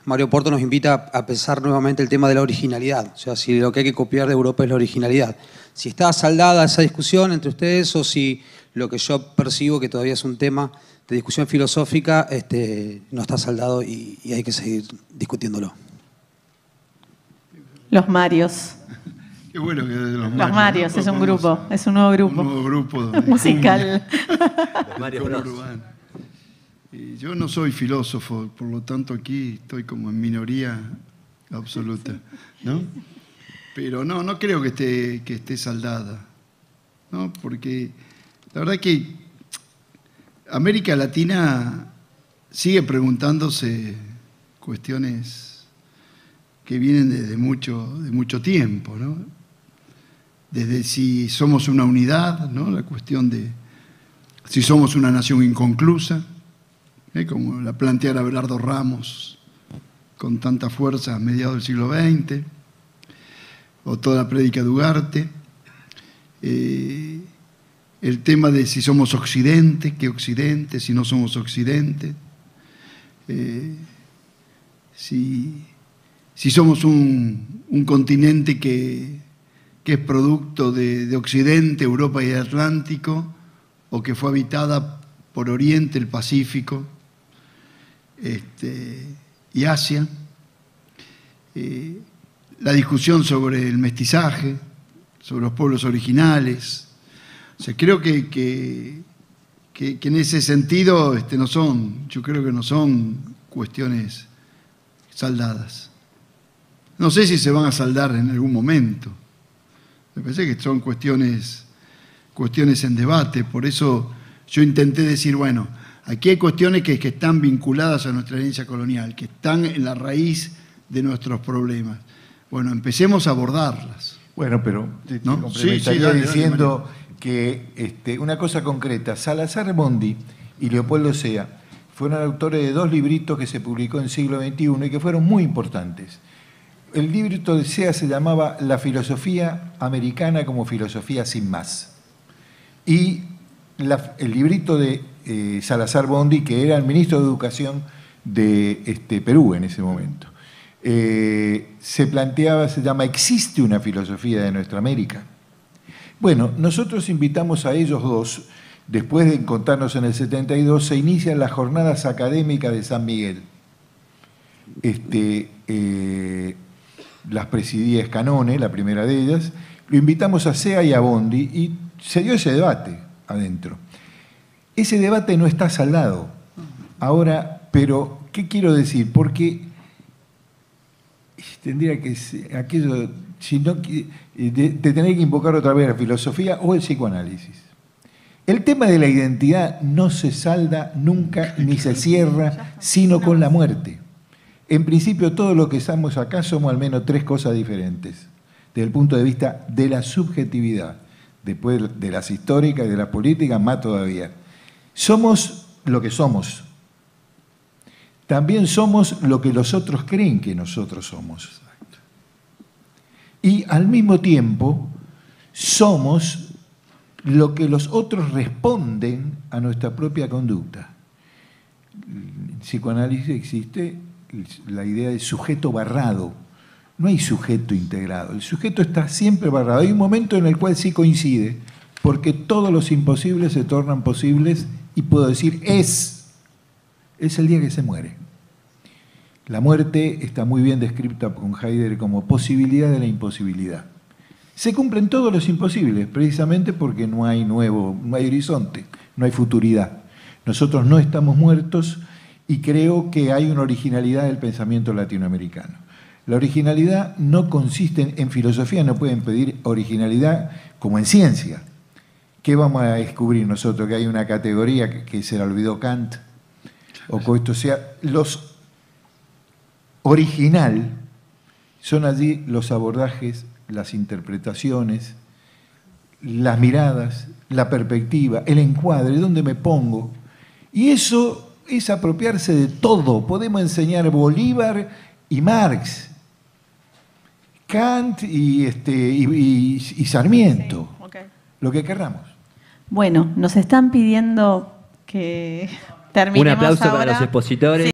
Mario Porto nos invita a pensar nuevamente el tema de la originalidad. O sea, si lo que hay que copiar de Europa es la originalidad. Si está saldada esa discusión entre ustedes o si lo que yo percibo que todavía es un tema de discusión filosófica no está saldado y hay que seguir discutiéndolo. Los Marios. Qué bueno que Los Marios, ¿no? Es un grupo, es un nuevo grupo. Un nuevo grupo musical. Los Marios Bros. Yo no soy filósofo, por lo tanto aquí estoy como en minoría absoluta, ¿no? Pero no creo que esté saldada, ¿no? Porque la verdad que América Latina sigue preguntándose cuestiones que vienen de mucho tiempo, ¿no? Desde si somos una unidad, ¿no? La cuestión de si somos una nación inconclusa, como la planteara Abelardo Ramos con tanta fuerza a mediados del siglo XX, o toda la prédica de Ugarte, el tema de si somos Occidente, qué Occidente, si no somos Occidente, si somos un continente que es producto de Occidente, Europa y el Atlántico, o que fue habitada por Oriente, el Pacífico y Asia. La discusión sobre el mestizaje, sobre los pueblos originales, O sea, creo que en ese sentido yo creo que no son cuestiones saldadas. No sé si se van a saldar en algún momento. Me parece que son cuestiones en debate. Por eso yo intenté decir, bueno, aquí hay cuestiones que están vinculadas a nuestra herencia colonial, que están en la raíz de nuestros problemas. Bueno, empecemos a abordarlas. Bueno, pero ¿no? complementaría Dale, diciendo que una cosa concreta, Salazar Bondi y Leopoldo Sea fueron autores de 2 libritos que se publicó en el siglo XXI y que fueron muy importantes. El librito de Sea se llamaba La filosofía americana como filosofía sin más. Y el librito de Salazar Bondi, que era el ministro de Educación de Perú en ese momento, se planteaba, se llama ¿Existe una filosofía de nuestra América? Bueno, nosotros invitamos a ellos dos, después de encontrarnos en el 72, se inician las jornadas académicas de San Miguel. Las presidía Escanone, la primera de ellas, lo invitamos a Sea y a Bondi y se dio ese debate adentro. Ese debate no está saldado ahora, pero ¿qué quiero decir? Porque tendría que ser aquello, si no, te tenés que invocar otra vez la filosofía o el psicoanálisis. El tema de la identidad no se salda nunca ni se cierra, sino con la muerte. En principio, todo lo que estamos acá somos al menos 3 cosas diferentes, desde el punto de vista de la subjetividad, después de las históricas y de las políticas, más todavía. Somos lo que somos. También somos lo que los otros creen que nosotros somos. Y al mismo tiempo, somos lo que los otros responden a nuestra propia conducta. En psicoanálisis existe la idea del sujeto barrado. No hay sujeto integrado. El sujeto está siempre barrado. Hay un momento en el cual sí coincide, porque todos los imposibles se tornan posibles y puedo decir es el día que se muere. La muerte está muy bien descrita con Heidegger como posibilidad de la imposibilidad. Se cumplen todos los imposibles, precisamente porque no hay horizonte, no hay futuridad. Nosotros no estamos muertos y creo que hay una originalidad del pensamiento latinoamericano. La originalidad no consiste en filosofía, no pueden pedir originalidad como en ciencia. ¿Qué vamos a descubrir nosotros? Que hay una categoría que se la olvidó Kant, o que esto sea los original, son allí los abordajes, las interpretaciones, las miradas, la perspectiva, el encuadre, dónde me pongo. Y eso es apropiarse de todo. Podemos enseñar Bolívar y Marx, Kant y Sarmiento, Sí, okay. Lo que querramos. Bueno, nos están pidiendo que terminemos Un aplauso ahora. para los expositores. Sí.